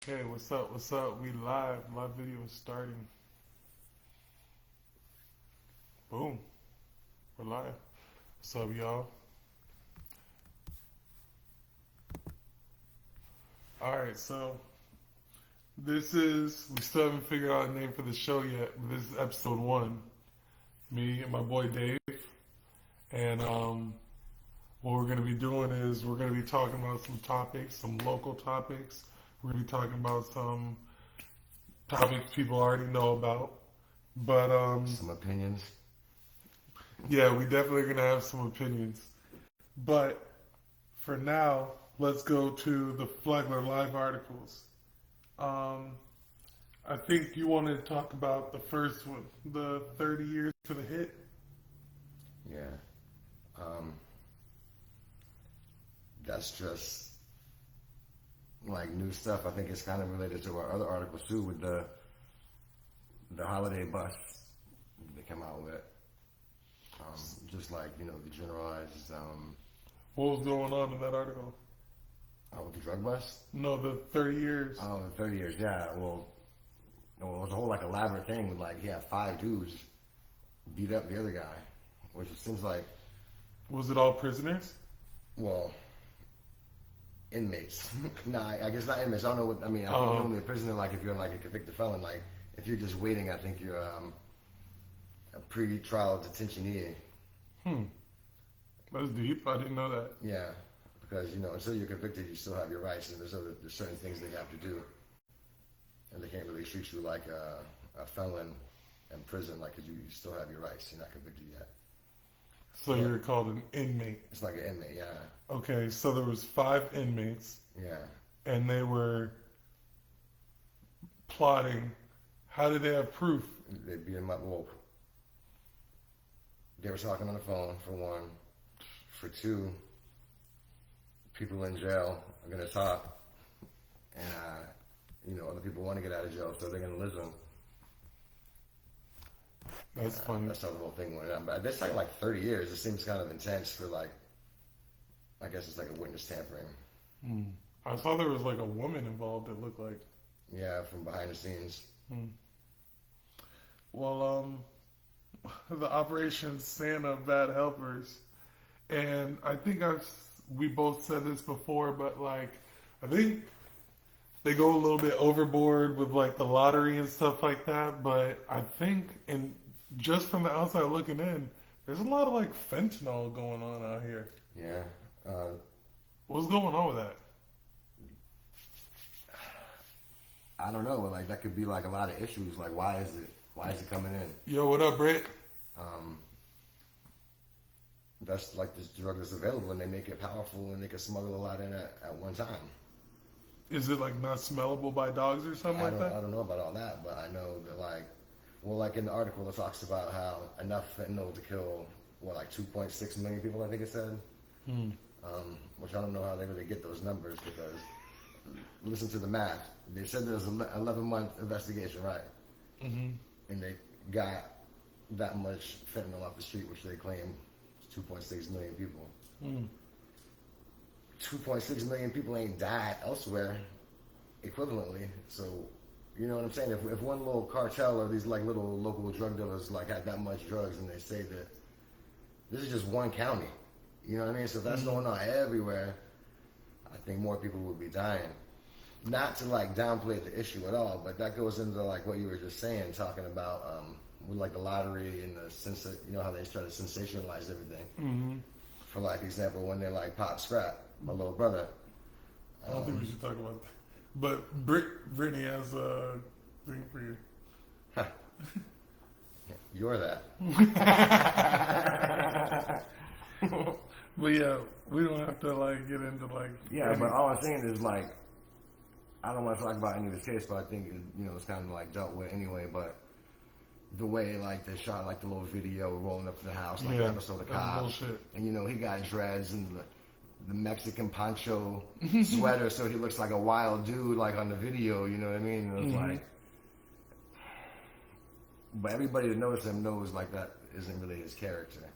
Okay, what's up? What's up? We live. Live video is starting. Boom. We're live. What's up, y'all? Alright, so we still haven't figured out a name for the show yet, but this is episode 1. Me and my boy Dave. And what we're going to be doing is we're going to be talking about some topics, some local topics. We're going to be talking about some topics people already know about. But some opinions. Yeah, we definitely going to have some opinions. But for now, let's go to the Flagler Live articles. I think you wanted to talk about the first one, the 30 years to the hit. Yeah. That's just like new stuff. I think it's kind of related to our other articles too, with the holiday bus they come out with. Just like, the generalized. What was going on in that article? With the drug bust? No, the 30 years. Oh, the 30 years, yeah. Well, it was a whole elaborate thing with he had 5 dudes beat up the other guy, which it seems like. Was it all prisoners? Well, inmates. Nah, I guess not inmates. I don't know what, I think normally a prisoner, if you're a convicted felon, if you're just waiting, I think you're a pre-trial detainees. That's deep. I didn't know that. Yeah, because, until you're convicted, you still have your rights, and there's certain things they have to do. And they can't really treat you like a felon in prison, because you still have your rights. You're not convicted yet. So you're called an inmate. It's like an inmate, yeah. Okay, so there was 5 inmates. Yeah. And they were plotting. How did they have proof? They beat him up. Well, they were talking on the phone, for one. For 2, people in jail are going to talk. And, other people want to get out of jail, so they're going to listen. That's funny. That's how the whole thing went on. But this like 30 years. It seems kind of intense for I guess it's like a witness tampering. I saw there was a woman involved, it looked like. Yeah, from behind the scenes. Well, the Operation Santa Bad Helpers, and I think we both said this before, but I think they go a little bit overboard with the lottery and stuff like that, but I think just from the outside looking in, there's a lot of fentanyl going on out here. Yeah. What's going on with that? I don't know. That could be a lot of issues. Why is it coming in? Yo, what up, Britt? That's this drug that's available, and they make it powerful, and they can smuggle a lot in at one time. Is it not smellable by dogs or something like that? I don't know about all that, but I know that in the article it talks about how enough fentanyl to kill 2.6 million people, I think it said. Which I don't know how they really get those numbers, because listen to the math. They said there was an 11-month investigation, right? And they got that much fentanyl off the street, which they claim is 2.6 million people. 2.6 million people ain't died elsewhere equivalently. So, you know what I'm saying? If one little cartel or these little local drug dealers had that much drugs, and they say that this is just one county, you know what I mean? So if that's going on everywhere, I think more people would be dying. Not to downplay the issue at all, but that goes into what you were just saying, talking about with the lottery and how they try to sensationalize everything. For example, when they pop scrap, my little brother. I don't think we should talk about that. But Brittany has a thing for you. You're that. But yeah, we don't have to get into Yeah, but all I'm saying is I don't want to talk about any of this case, but I think it's kind of dealt with anyway. But the way they shot the little video rolling up to the house, the episode of Cops, and he got dreads and the Mexican poncho sweater, so he looks like a wild dude on the video. You know what I mean? It was but everybody that knows him knows that isn't really his character,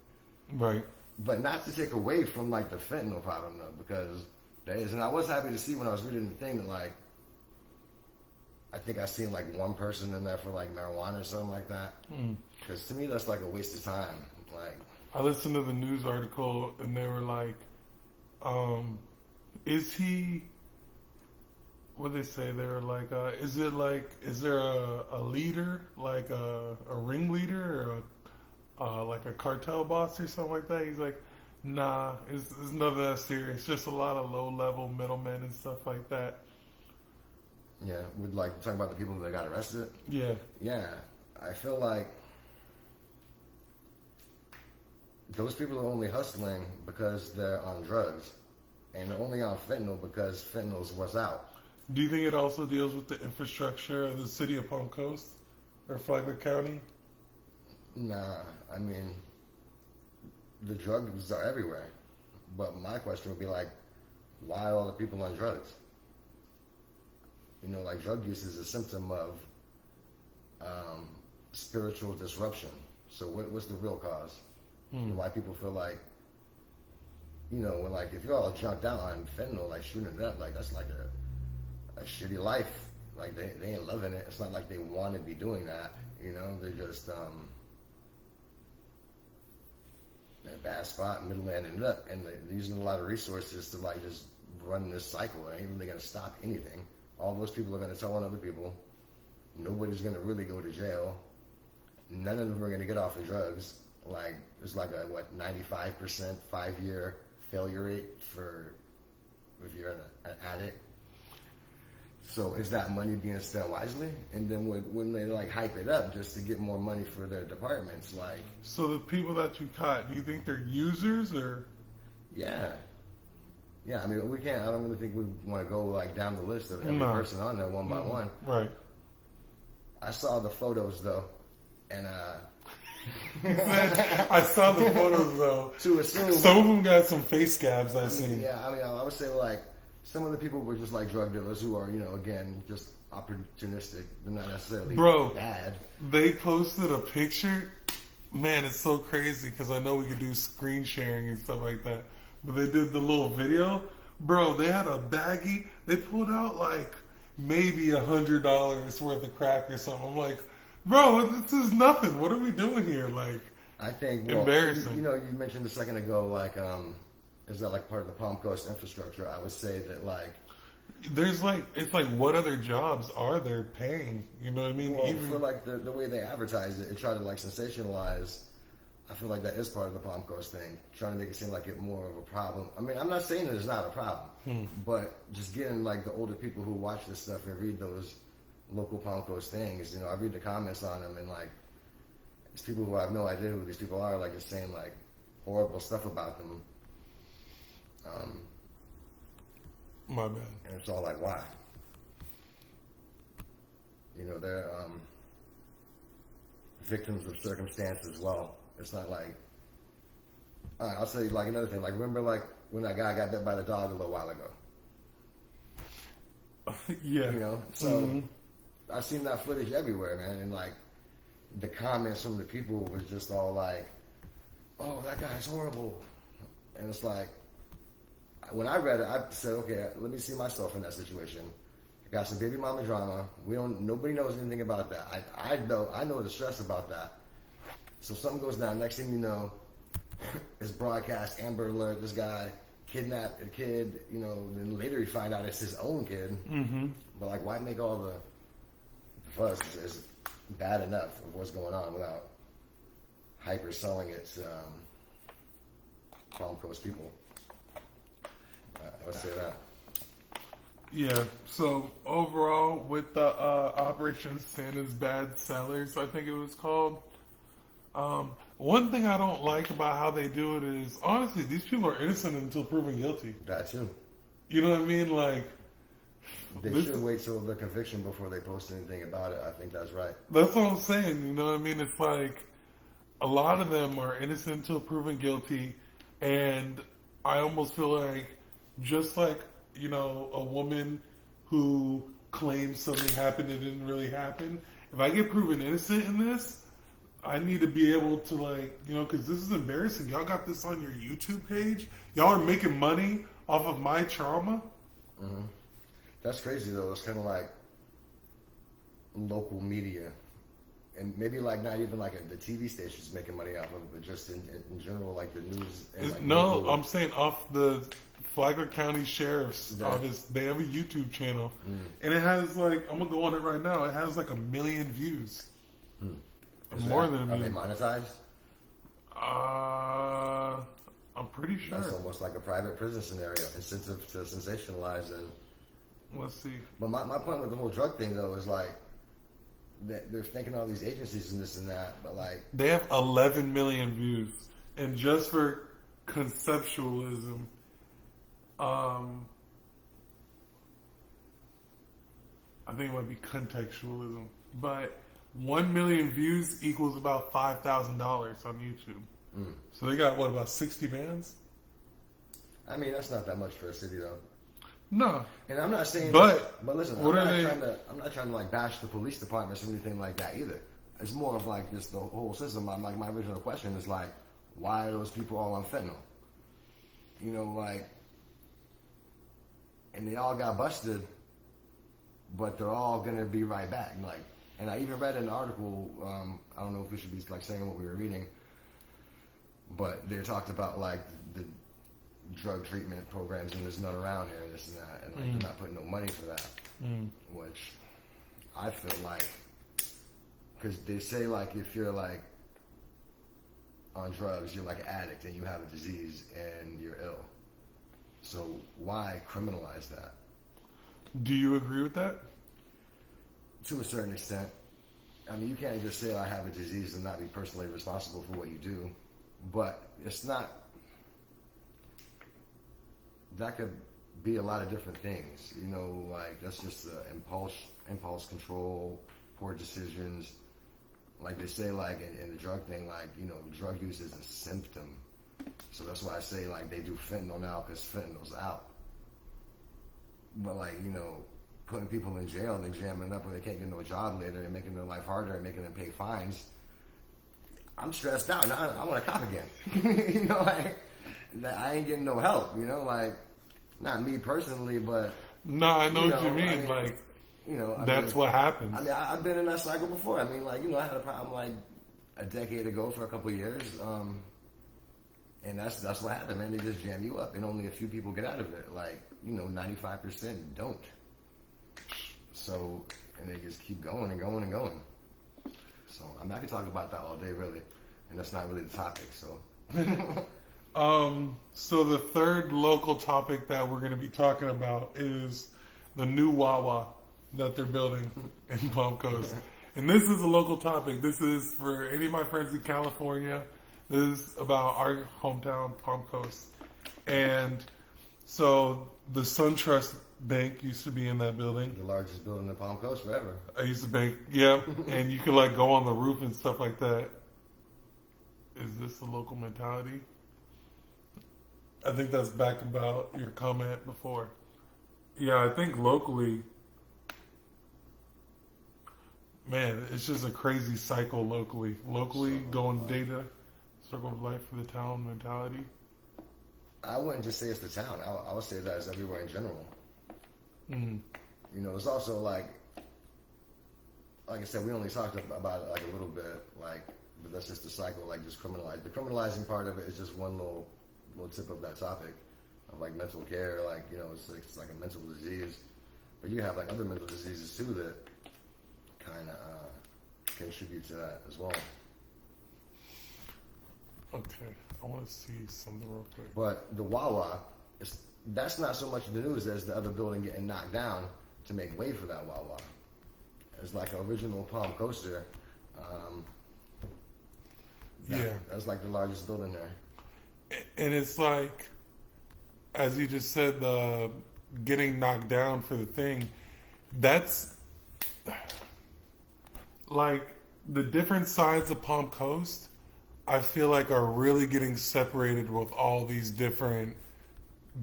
right? But not to take away from the fentanyl problem though, because there is, and I was happy to see when I was reading the thing that think I seen like one person in there for like marijuana or something like that. Because to me, that's like a waste of time. Like, I listened to the news article and they were like, is he, what they say? They were like, is there a leader, like a ringleader or like a cartel boss or something like that? He's like, nah, it's none of that serious. Just a lot of low-level middlemen and stuff like that. yeah, with like talking about the people that got arrested. Yeah. Yeah, I feel like those people are only hustling because they're on drugs, and they're only on fentanyl because fentanyl's what's out. Do you think it also deals with the infrastructure of the city of Palm Coast or Flagler County? Nah, I mean, the drugs are everywhere. But my question would be like, why are all the people on drugs? You know, like drug use is a symptom of spiritual disruption. So what's the real cause? Why people feel like, you know, when like if you're all junked out on fentanyl, like shooting it up, like that's like a shitty life. Like they ain't loving it. It's not like they want to be doing that. You know, they're just in a bad spot, middleman ended up, and they're using a lot of resources to like just run this cycle. It ain't really gonna stop anything. All those people are gonna tell on other people. Nobody's gonna really go to jail. None of them are gonna get off of drugs. Like there's like a 95% 5-year failure rate for if you're an addict. So is that money being spent wisely? And then when they like hype it up just to get more money for their departments, like So the people that you caught, do you think they're users or? yeah. I mean we can't. I don't really think we want to go like down the list of every No. person on there one by one. Right. I saw the photos though, and I saw the photos though. to assume Some of them got some face scabs I've seen. yeah, I mean I would say like some of the people were just like drug dealers who are, you know, again just opportunistic. They're not necessarily bad. They posted a picture. Man, it's so crazy because I know we could do screen sharing and stuff like that. But they did the little video. Bro, they had a baggie. They pulled out like maybe $100 worth of crack or something. I'm like, bro, this is nothing. What are we doing here? Like, I think embarrassing. You know, you mentioned a second ago like is that like part of the Palm Coast infrastructure? I would say that like there's like, it's like, what other jobs are there paying? You know what I mean? well, for like the way they advertise it and try to like sensationalize. I feel like that is part of the Palm Coast thing, trying to make it seem like it more of a problem. I mean, I'm not saying that it's not a problem, but just getting like the older people who watch this stuff and read those local Palm Coast things, you know, I read the comments on them and like these people who I have no idea who these people are, like just saying like horrible stuff about them. My bad. And it's all like, why? You know, they're victims of circumstance as well. It's not like, I'll tell you like another thing. Like, remember like when that guy got bit by the dog a little while ago? Yeah. You know? So I've seen that footage everywhere, man. And like the comments from the people was just all like, oh, that guy's horrible. And it's like, when I read it, I said, okay, let me see myself in that situation. I got some baby mama drama. Nobody knows anything about that. I know the stress about that. So something goes down. Next thing you know, it's broadcast, Amber Alert, this guy kidnapped a kid, you know, then later you find out it's his own kid. But like, why make all the fuss? It's bad enough of what's going on without hyper selling it to Palm Coast people. Let's say that. Yeah, so overall, with the Operation Santa's Bad Sellers, I think it was called, one thing I don't like about how they do it is, honestly, these people are innocent until proven guilty. That too. You know what I mean? Like, They should wait till the conviction before they post anything about it. I think that's right. That's what I'm saying. You know what I mean? It's like a lot of them are innocent until proven guilty, and I almost feel like just like, you know, a woman who claims something happened that didn't really happen. If I get proven innocent in this, I need to be able to, like, you know, because this is embarrassing. Y'all got this on your YouTube page. Y'all are making money off of my trauma. That's crazy though. It's kind of like local media, and maybe like not even like the TV stations making money off of it, but just in general, like the news. And like No, local, I'm saying off the Flagler County Sheriff's Yeah. Office. They have a YouTube channel, and it has like, I'm gonna go on it right now. It has like 1 million views. More than a Are they million. monetized? I'm pretty sure. That's almost like a private prison scenario, incentive to sensationalize and. Let's see. But my point with the whole drug thing though is like that they're thinking all these agencies and this and that, but like They have 11 million views, and just for conceptualism, I think it might be contextualism, but 1 million views equals about $5,000 on YouTube. So they got what, about 60 bands? I mean that's not that much for a city though. No, And I'm not saying, But but listen, what I'm are not, they- trying to like bash the police departments or anything like that either. It's more of like just the whole system. Like my original question is like, why are those people all on fentanyl? You know, like, and they all got busted, but they're all gonna be right back. Like, and I even read an article. I don't know if we should be like saying what we were reading, but they talked about like the drug treatment programs and there's none around here and this and that, and like they're not putting no money for that, which I feel like, because they say like if you're like on drugs, you're like an addict and you have a disease and you're ill. So why criminalize that? do you agree with that? To a certain extent. I mean, you can't just say I have a disease and not be personally responsible for what you do, but it's not. That could be a lot of different things, you know. Like that's just impulse control, poor decisions. Like they say, like in the drug thing, like you know, drug use is a symptom. So that's why I say like they do fentanyl now because fentanyl's out. But like you know, putting people in jail and jamming up where they can't get no job later and making their life harder and making them pay fines. I'm stressed out. Now I want a cop again. You know, like. I ain't getting no help, you know, like, not me personally, but. No, I know what you mean. I mean, like, you know, that's what happens. I mean, I've been in that cycle before. I mean, like, you know, I had a problem like a decade ago for a couple of years, and that's what happened, man. They just jam you up, and only a few people get out of it. Like, you know, 95% don't. So, and they just keep going and going and going. So, I mean, I could talk about that all day, really, and that's not really the topic. So. So the third local topic that we're going to be talking about is the new Wawa that they're building in Palm Coast. And this is a local topic. This is for any of my friends in California. This is about our hometown, Palm Coast. And so the SunTrust Bank used to be in that building. The largest building in Palm Coast forever. I used to bank, yeah. And you could like go on the roof and stuff like that. Is this a local mentality? I think that's back about your comment before. Yeah, I think locally, man, it's just a crazy cycle locally. Locally, going data, circle of life for the town mentality. I wouldn't just say it's the town. I would say that it's everywhere in general. Mm. You know, it's also like I said, we only talked about it like a little bit, like, but that's just the cycle, like just criminalize. The criminalizing part of it is just one little tip of that topic of like mental care, like, you know, it's like a mental disease, but you have like other mental diseases too that kind of contribute to that as well. Okay, I want to see something real quick. But the Wawa, that's not so much the news as the other building getting knocked down to make way for that Wawa. It's like an original Palm Coaster. Yeah. That's like the largest building there. And it's like, as you just said, the getting knocked down for the thing, that's like the different sides of Palm Coast, I feel like are really getting separated with all these different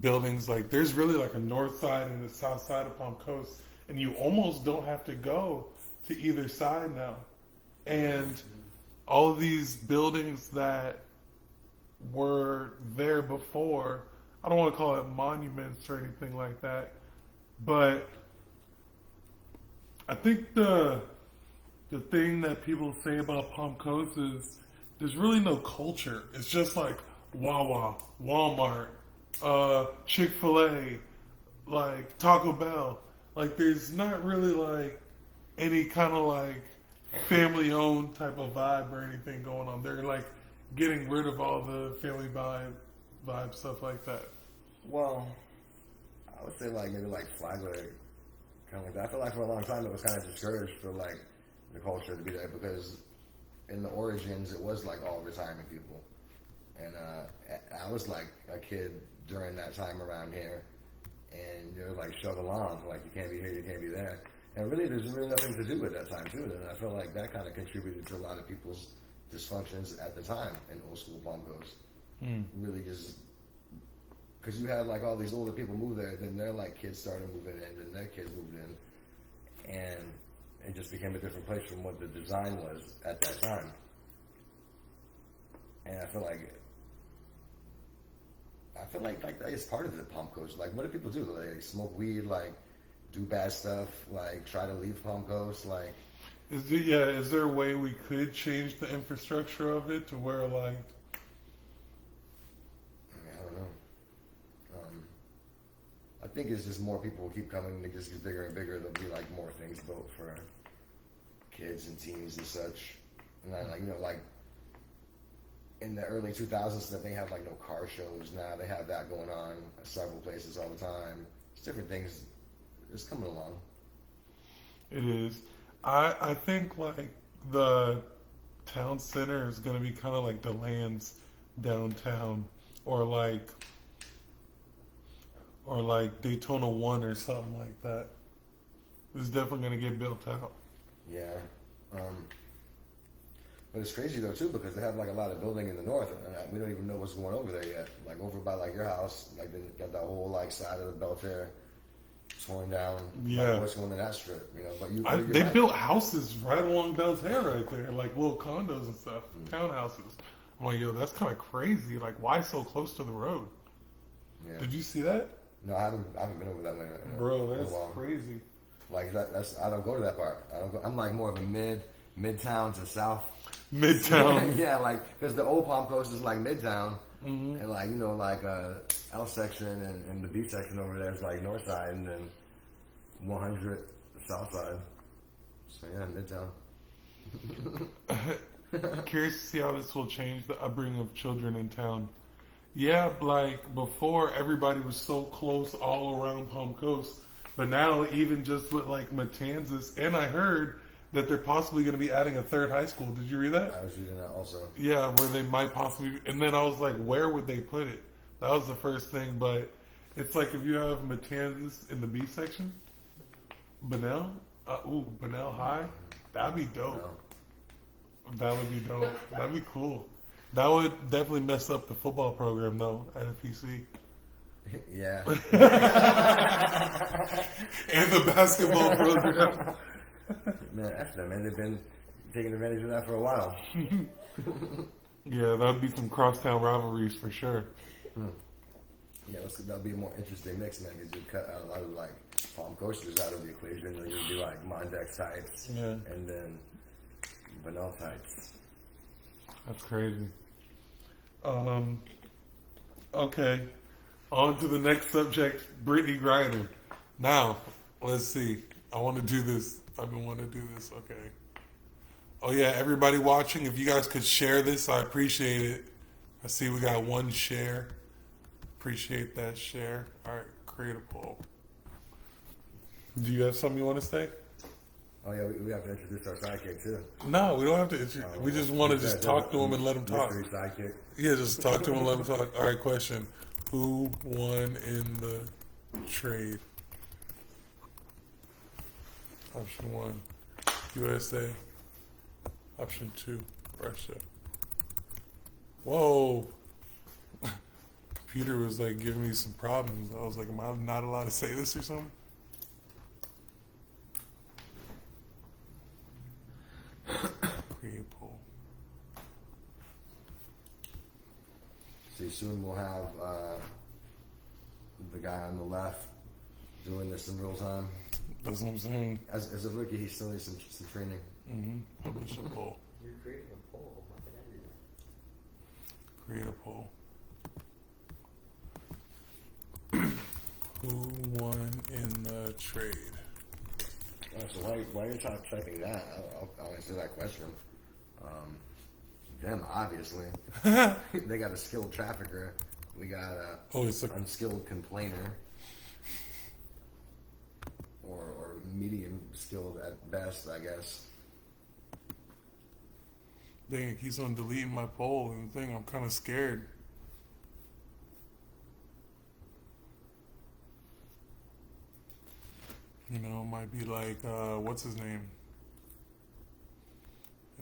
buildings. Like there's really like a north side and a south side of Palm Coast, and you almost don't have to go to either side now. And all of these buildings that were there before, I don't want to call it monuments or anything like that, but I think the the thing that people say about Palm Coast is there's really no culture. It's just like Wawa, Walmart, Chick-fil-A, like Taco Bell. Like there's not really like any kind of like family-owned type of vibe or anything going on. They're like getting rid of all the family vibe stuff like that. Well, I would say like maybe like Flagler, kind of like that. I feel like for a long time it was kind of discouraged for like the culture to be there because in the origins it was like all retirement people, and I was like a kid during that time around here, and you're like shoved along like you can't be here, you can't be there, and really there's really nothing to do at that time too, and I feel like that kind of contributed to a lot of people's dysfunctions at the time in old school Palm Coast. Really just because you had like all these older people move there, then their like kids started moving in, and their kids moved in, and it just became a different place from what the design was at that time. And I feel like that is part of the Palm Coast. Like, what do people do? Like, smoke weed, like, do bad stuff, like, try to leave Palm Coast, like. Is there a way we could change the infrastructure of it to where like? I don't know. I think it's just more people will keep coming, and it just gets bigger and bigger. There'll be like more things built for kids and teens and such. And then like like in the early 2000s, that they have like no car shows. Now they have that going on at several places all the time. It's different things. It's coming along. It is. I think like the town center is going to be kind of like the Lands downtown, or like Daytona 1 or something like that. It's definitely going to get built out. Yeah. But it's crazy though too, because they have like a lot of building in the north, and we don't even know what's going over there yet. Like over by like your house, like they got that whole like side of the Belfair torn down. Yeah. Like, what's going on that strip? But They built houses right along Belfair right there, like little condos and stuff, townhouses. I'm like, yo, that's kind of crazy. Like, why so close to the road? Yeah. Did you see that? No, I haven't been over that way. Bro, that's crazy. Like that's I don't go to that part. I'm like more of a midtown to south. Midtown. Yeah, like because the old Palm Coast is like midtown, and like like L section and the B section over there is like north side, and then 100 south side. So yeah, midtown. Curious to see how this will change the upbringing of children in town. Yeah, like before everybody was so close all around Palm Coast, but now even just with like Matanzas, and I heard that they're possibly going to be adding a third high school. Did you read that? I was reading that also. Yeah, where they might possibly, and then I was like, where would they put it? That was the first thing, but it's like if you have Matanzas in the B section, Bunnell High, that'd be dope. No. That would be dope. That'd be cool. That would definitely mess up the football program though at FPC. Yeah. And the basketball program. Man, F them, man. They've been taking advantage of that for a while. Yeah, that'd be some crosstown rivalries for sure. Yeah, that'll be a more interesting mix, man, because you cut out a lot of like Palm Coasters out of the equation, and you do like Mondex types, and then Bunnell types. That's crazy. Okay, on to the next subject, Brittany Griner. Now, let's see. I want to do this. I've been wanting to do this. Okay. Oh yeah, everybody watching, if you guys could share this, I appreciate it. I see we got one share. Appreciate that share. All right, create a poll. Do you have something you want to say? Oh yeah, we have to introduce our sidekick too. No, we don't have to. We just want to just talk to him and let him talk. Sidekick. Yeah, just talk to him and let him talk. All right, question. Who won in the trade? Option 1, USA. Option 2, Russia. Whoa. Computer was like giving me some problems. I was like, am I not allowed to say this or something? Create poll. See, soon we'll have the guy on the left doing this in real time. That's what I'm saying. As a rookie, he still needs some training. Publish a poll. You're creating a poll. How can I do that? Create a poll. Who won in the trade? So why are you typing that? I'll answer that question. Them, obviously. They got a skilled trafficker. We got it's a unskilled complainer. Or medium skilled at best, I guess. Dang, it keeps on deleting my poll and thing. I'm kind of scared. You know, it might be like, what's his name?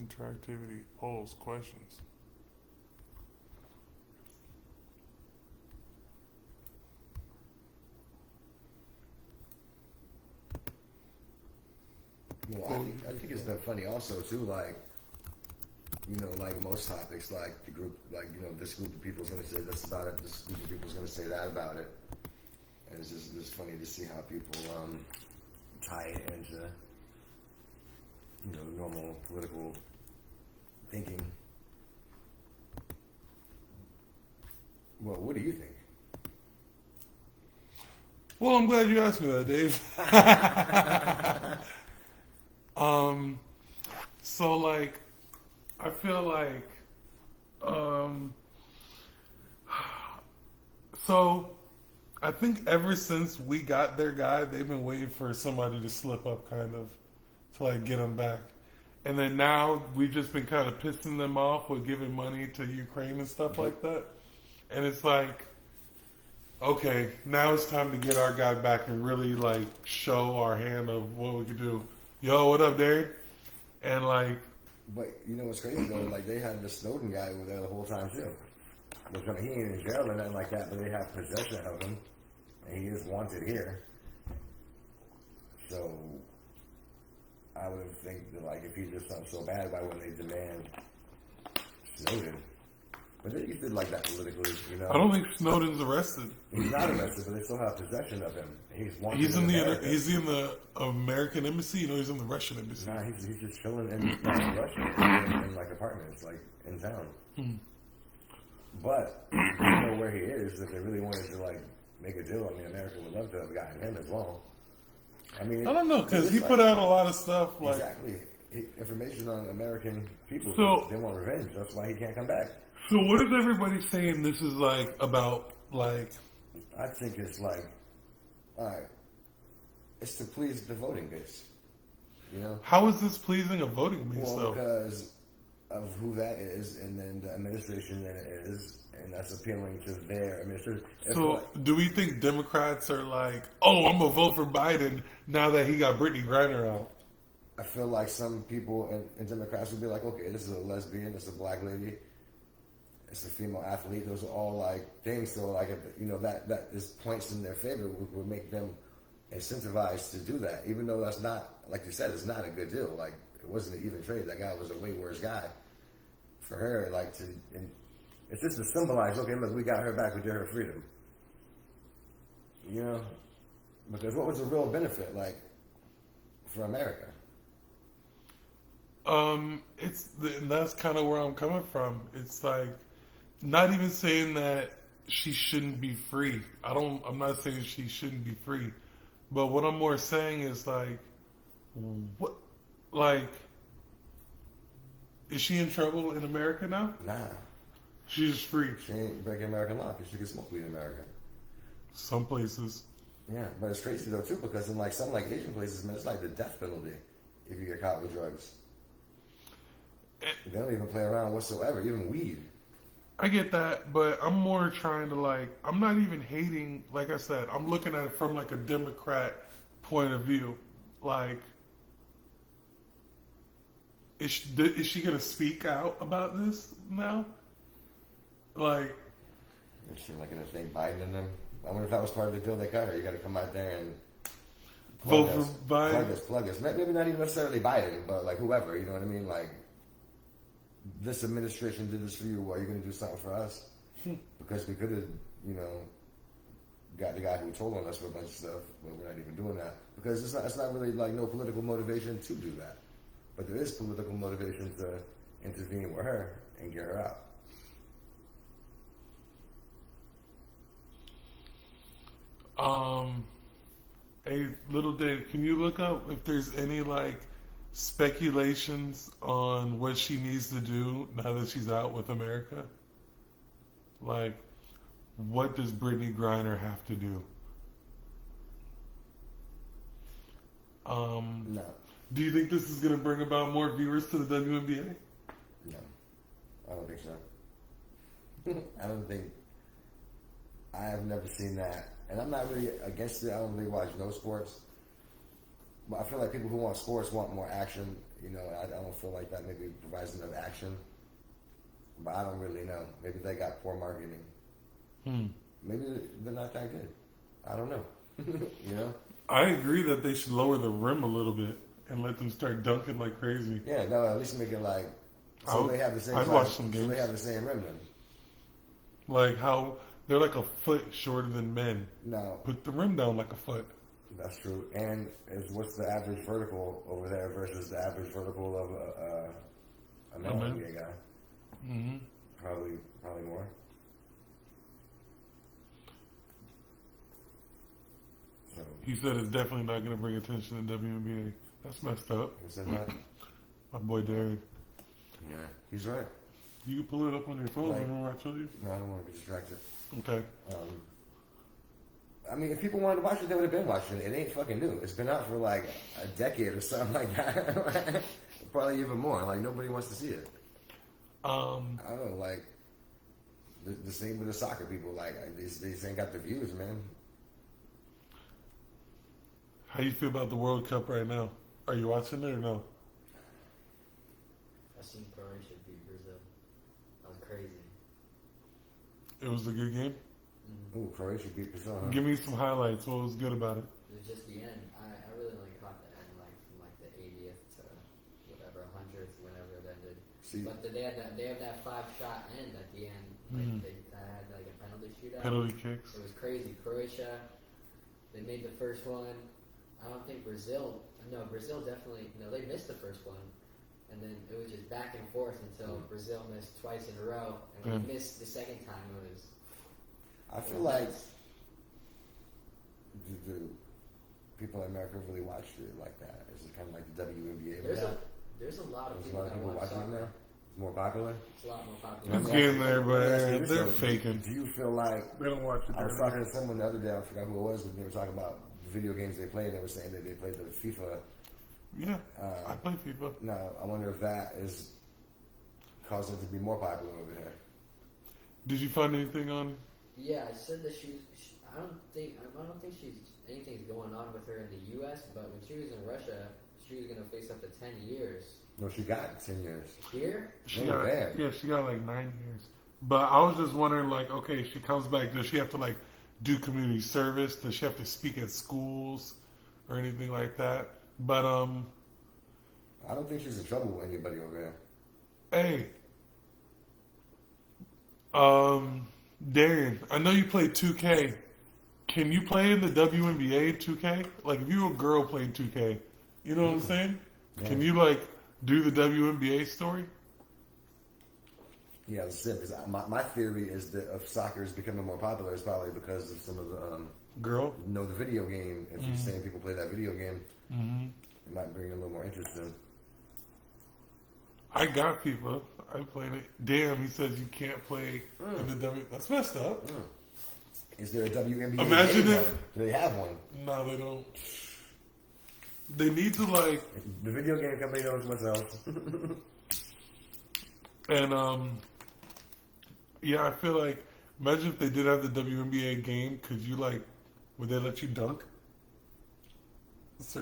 Interactivity, polls, questions. Well, I think it's been funny also too, like, you know, like most topics, like the group, like, you know, this group of people is going to say this about it, this group of people is going to say that about it, and it's just funny to see how people tie it into, you know, normal political thinking. Well, what do you think? Well, I'm glad you asked me that, Dave. So like, I feel like, so I think ever since we got their guy, they've been waiting for somebody to slip up kind of to like get them back. And then now we've just been kind of pissing them off with giving money to Ukraine and stuff like that. And it's like, okay, now it's time to get our guy back and really like show our hand of what we can do. Yo, what up, Dave? And like, but you know what's crazy though? Like they had the Snowden guy over there the whole time too. Which, I mean, he ain't in jail or nothing like that, but they have possession of him, and he is wanted here. So I would think that like if he did something so bad, why wouldn't they demand Snowden? But they did like that politically, you know. I don't think Snowden's arrested. He's not arrested, but they still have possession of him. He's wanted. He's in the American embassy. You know, he's in the Russian embassy. Nah, he's just chilling in Russia in like apartments, like in town. But you know where he is. If they really wanted to like make a deal, I mean, America would love to have gotten him as well. I mean, I don't know because he put out a lot of stuff like exactly information on American people. So they want revenge. That's why he can't come back. So what is everybody saying this is like about? Like, I think it's like, all right, it's to please the voting base. You know, how is this pleasing a voting base well, though? because of who that is, and then the administration that it is, and that's appealing to their administration. So, do we think Democrats are like, oh, I'm gonna vote for Biden now that he got Brittany Griner out? I feel like some people in Democrats would be like, okay, this is a lesbian, this is a black lady, it's a female athlete. Those are all like things. So like, you know, that is points in their favor would make them incentivized to do that, even though that's not, like you said, it's not a good deal. Like it wasn't an even trade. That guy was a way worse guy. For her, like it's just to symbolize, okay, look, we got her back, we did her freedom. You know, because what was the real benefit, like, for America? That's kind of where I'm coming from. It's like, not even saying that she shouldn't be free. I'm not saying she shouldn't be free. But what I'm more saying is like, what, like, is she in trouble in America now? Nah. She's just free. She ain't breaking American law because she can smoke weed in America. Some places. Yeah, but it's crazy though too, because in like some like Asian places, man, it's like the death penalty if you get caught with drugs. They don't even play around whatsoever, even weed. I get that, but I'm more trying to like, I'm not even hating, like I said, I'm looking at it from like a Democrat point of view. Like, is she going to speak out about this now? Like, Is she like gonna think Biden in them? I wonder if that was part of the deal they cut her. You got to come out there and vote for Biden. Plug us. Maybe not even necessarily Biden, but like whoever. You know what I mean? Like, this administration did this for you. Well, are you going to do something for us? Because we could have, you know, got the guy who told on us for a bunch of stuff, but we're not even doing that because it's not really like no political motivation to do that. But there is political motivation to intervene with her and get her out. Hey, little Dave, can you look up if there's any like speculations on what she needs to do now that she's out with America? Like, what does Brittany Griner have to do? No, Do you think this is going to bring about more viewers to the WNBA? no, I don't think so. I don't think. I have never seen that, and I'm not really against it. I don't really watch no sports, but I feel like people who want sports want more action. You know, I don't feel like that maybe provides enough action. But I don't really know. Maybe they got poor marketing. Maybe they're not that good. I don't know. You know? I agree that they should lower the rim a little bit and let them start dunking like crazy. Yeah, no, at least make it like so they have the same. I'd watch some So games. they have the same rim then. Like how they're like a foot shorter than men. No, Put the rim down like a foot. that's true. And what's the average vertical over there versus the average vertical of a non-NBA guy? Mm-hmm. Probably more. So He said it's definitely not going to bring attention to WNBA. That's messed up. who said that? My boy Derek. Yeah, he's right. You can pull it up on your phone. Like- Remember I told you? No, I don't want to be distracted. Okay. I mean, if people wanted to watch it, they would have been watching it. It ain't fucking new. It's been out for like a decade or something like that. Probably even more. Like nobody wants to see it. I don't know. Like the same with the soccer people. Like these ain't got the views, man. How you feel about the World Cup right now? Are you watching it or no? I seen Croatia beat Brazil. That was crazy. It was a good game. Ooh, Croatia beat Brazil. Huh? Give me some highlights. What was good about it? It was just the end. I really like caught the end, like from like the 80th to whatever 100th, whenever it ended. See, But they have that 5-shot end at the end. Like they had like a penalty shootout. Penalty kicks. It was crazy. Croatia, they made the first one. I don't think Brazil. No, Brazil definitely. No, they missed the first one, and then it was just back and forth until Brazil missed twice in a row, and when they missed the second time, it was. I feel like the people in America really watch it like that. It's kind of like the WNBA. There's a lot of There's a people lot of that people watch watching it soccer. now. It's more popular. It's a lot more popular. It's getting there, but Yeah, they're so faking. Do you feel like They don't watch it. I was talking to someone the other day, I forgot who it was, and they were talking about the video games they played. They were saying that they played the FIFA. Yeah, I play FIFA. Now, I wonder if that is causing it to be more popular over there. Did you find anything on? Yeah, I said that I don't think anything's going on with her in the U.S. But when she was in Russia, she was gonna face up to 10 years. No, she got 10 years. Here, She Oh, got, man. yeah, she got like 9 years. But I was just wondering, like, okay, she comes back. Does she have to like do community service? Does she have to speak at schools or anything like that? But I don't think she's in trouble with anybody over there. hey, Darian, I know you played 2K. Can you play in the WNBA 2K? Like, if you were a girl playing 2K, you know what I'm saying? Yeah. Can you like do the WNBA story? Yeah, that's it. Because my theory is that if soccer is becoming more popular, it's probably because of some of the Girl? the video game. If you're saying people play that video game, it might bring a little more interest in. I got FIFA. I played it. Damn, he says you can't play in the W. That's messed up. Is there a WNBA Imagine game? if- Do they have one? No, they don't. They need to like, The video game company knows what's else. and yeah, I feel like imagine if they did have the WNBA game. Could you like, would they let you dunk?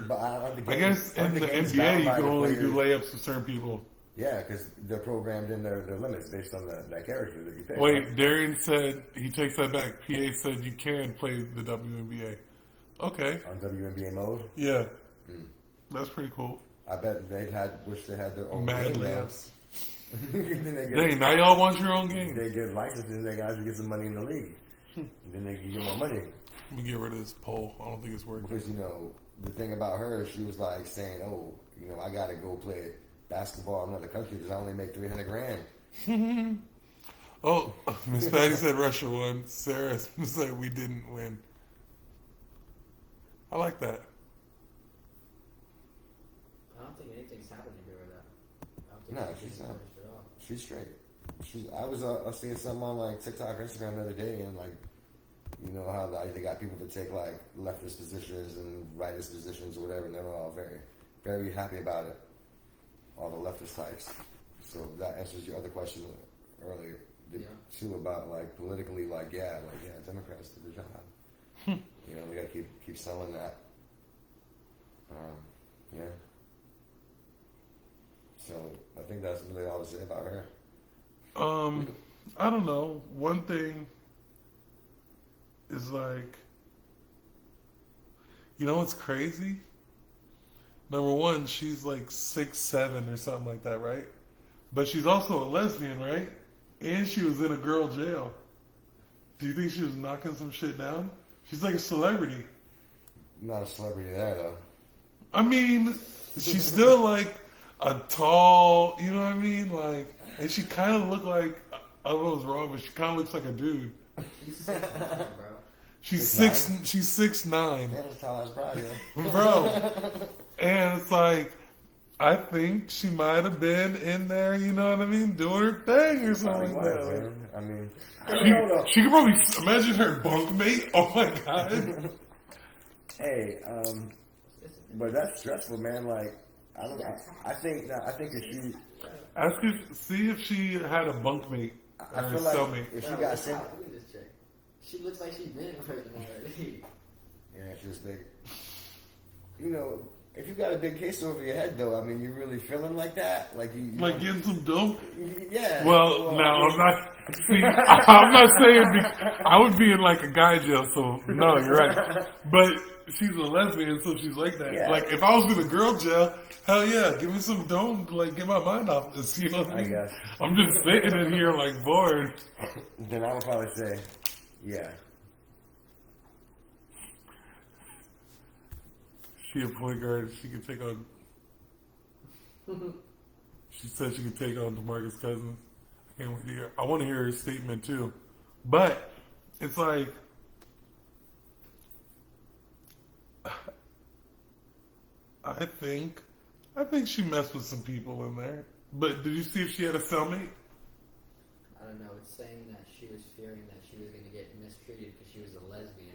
But I guess in the NBA you can only do layups to certain people. Yeah, because they're programmed in their limits based on that character that you pick. Wait, Darian said he takes that back. PA said you can play the WNBA. Okay, On WNBA mode, yeah, that's pretty cool. I bet wish they had their own Mad game now. layups. Then they Dang, now y'all want your own game. they get licenses, they guys get some money in the league. And then they can get more money. Let me get rid of this poll. I don't think it's working. Because, the thing about her, she was like saying, oh, I got to go play basketball in another country because I only make $300,000. Oh, Miss Patty said Russia won. Sarah said we didn't win. I like that. I don't think anything's happening to her though. I don't think No, she's she's not. punished at all. She's straight. I was seeing something on like TikTok or Instagram the other day, and like, how they got people to take like leftist positions and rightist positions or whatever, and they were all very, very happy about it. All the leftist types. So that answers your other question earlier too about like politically, Democrats did the job. We got to keep selling that. Yeah. So I think that's really all to say about her. I don't know. One thing is like, what's crazy? Number one, she's like 6'7" or something like that, right? But she's also a lesbian, right? And she was in a girl jail. Do you think she was knocking some shit down? She's like a celebrity. Not a celebrity there though. I mean, she's still like a tall, you know what I mean? Like, and she kind of looked like, I don't know what's wrong, but she kind of looks like a dude. She's 6'9", bro. She's 6'9". Yeah, that's tall as Brian. Bro. And it's like, I think she might have been in there, you know what I mean, doing her thing or something like that. Man. I mean, She could probably imagine her bunkmate. Oh my god. Hey, but that's stressful, man. Like, I think if she, Ask her, see if she had a bunkmate I or a feel like cellmate. if she Bro, got sent, look at this chick. She looks like she's been in prison already. yeah, she was big. If you got a big case over your head, though, I mean, you really feeling like that? Like you Like getting some dope? Yeah. Well, now I'm not. See, I'm not saying I would be in like a guy jail, so no, you're right. But she's a lesbian, so she's like that. Yeah. Like if I was in a girl jail, hell yeah, give me some dope, like get my mind off this. You know what I mean? guess. I'm just sitting in here like bored. Then I would probably say, yeah. She a point guard. She could take on. She said she could take on DeMarcus Cousins. I can't wait to hear. I want to hear her statement too, but it's like I think she messed with some people in there. But did you see if she had a cellmate? I don't know. It's saying that she was fearing that she was going to get mistreated because she was a lesbian.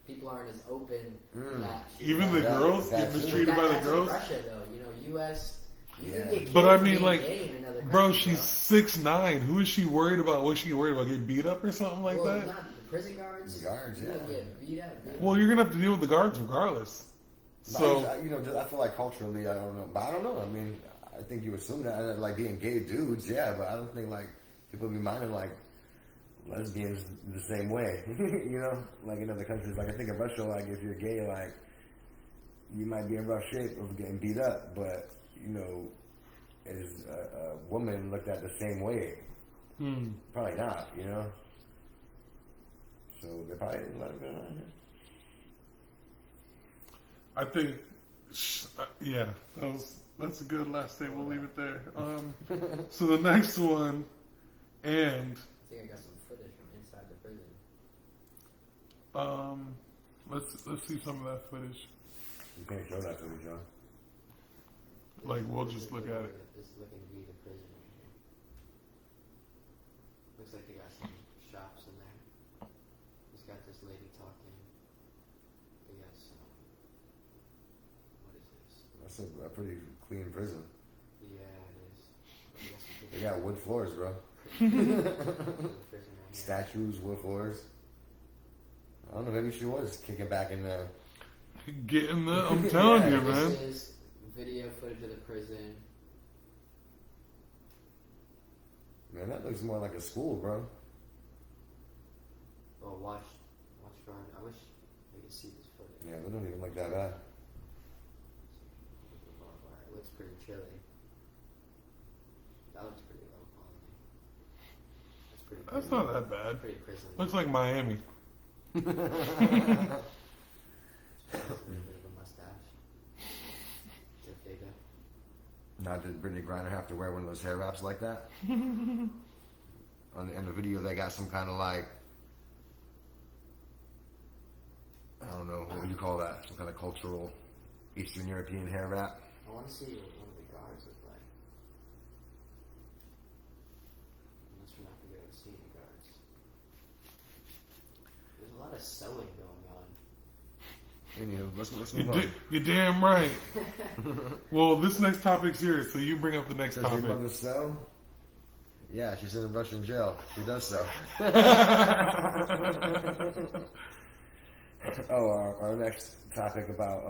People aren't as open. That Even the girls get mistreated by the that's girls. In Russia, though, U.S. You can get But I killed mean, being like, gay in another bro, country, she's 6'9". Who is she worried about? What's she worried about? Getting beat up or something like well, that? not the prison guards. The guards, You yeah. don't get beat up. Well, you're gonna have to deal with the guards regardless. So I feel like culturally, I don't know. But I don't know. I mean, I think you assume that, like being gay dudes, yeah, but I don't think like people be minding like lesbians the same way. Like in other countries. Like I think in Russia, like if you're gay, like you might be in rough shape of getting beat up, but is a woman looked at the same way? Probably not. So they probably didn't let her go on here. I think, yeah, that's a good last day. We'll leave it there. So the next one, and I think I got some footage from inside the prison. let's see some of that footage. You can't show that to me, John. Like we'll just look at it. This is looking to be the prison right here. Looks like they got some shops in there. He's got this lady talking. They got some. What is this? That's a pretty clean prison. Yeah, it is. They got wood floors, bro. Prison right here. Statues, wood floors. I don't know, maybe she was kicking back in the... Getting the, I'm telling you, man. This is video footage of the prison. Man, that looks more like a school, bro. Oh, watch guard. I wish they could see this footage. Yeah, they don't even look that bad. It looks pretty chilly. That looks pretty low quality. That's pretty. That's not that bad. Pretty prison. Looks like Miami. Just a little bit of a mustache. It's okay though. Now, did Brittany Griner have to wear one of those hair wraps like that? In the video, they got some kind of like, I don't know, what would you call that? Some kind of cultural Eastern European hair wrap. I want to see what one of the guards look like. Unless we're not going to be able to see the guards. There's a lot of sewing going on. Anywho, let's move on. You're damn right. Well, this next topic's yours, so you bring up the next Does your topic. mother sew? Yeah, she's in a Russian jail. She does so. Our next topic about,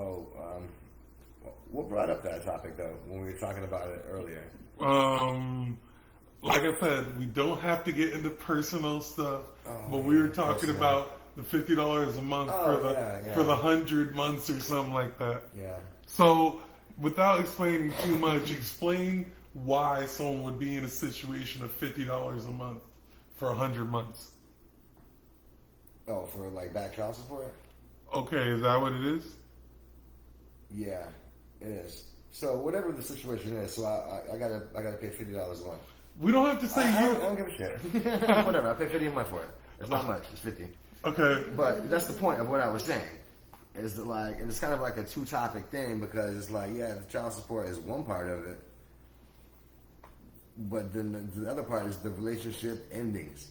what brought up that topic though, when we were talking about it earlier? Like I said, we don't have to get into personal stuff, but we were talking about the $50 a month for the 100 months or something like that. Yeah. So, without explaining too much, explain why someone would be in a situation of $50 a month for 100 months. Oh, for like back child support? Okay, is that what it is? Yeah, it is. So whatever the situation is, so I gotta pay $50 a month. We don't have to say I you. don't give a shit. Whatever, I pay $50 a month for it. It's not much. It's $50. Okay. But that's the point of what I was saying. Is that like, and it's kind of like a two-topic thing because it's like, yeah, the child support is one part of it, but then the other part is the relationship endings.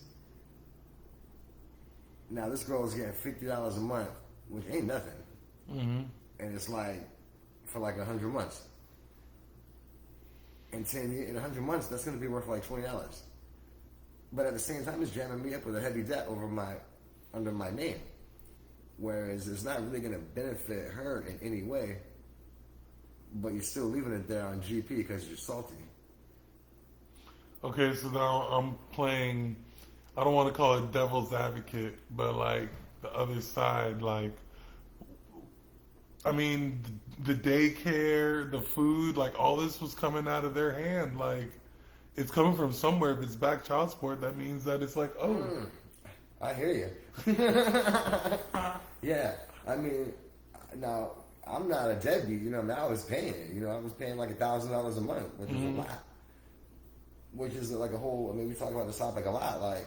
Now this girl is getting $50 a month, which ain't nothing, and it's like for like 100 months. In 100 months, that's going to be worth like $20. But at the same time, it's jamming me up with a heavy debt under my name. Whereas it's not really going to benefit her in any way, but you're still leaving it there on GP because you're salty. Okay, so now I'm playing, I don't want to call it devil's advocate, but like the other side, like, I mean, the daycare, the food, like all this was coming out of their hand. Like, it's coming from somewhere. If it's back child support, that means that it's like, oh. I hear you. Yeah, I mean, now, I'm not a deadbeat, you know, I mean, I was paying it. You know, I was paying like $1,000 a month, which is a lot. Which is like a whole, I mean, we talk about this topic a lot. Like,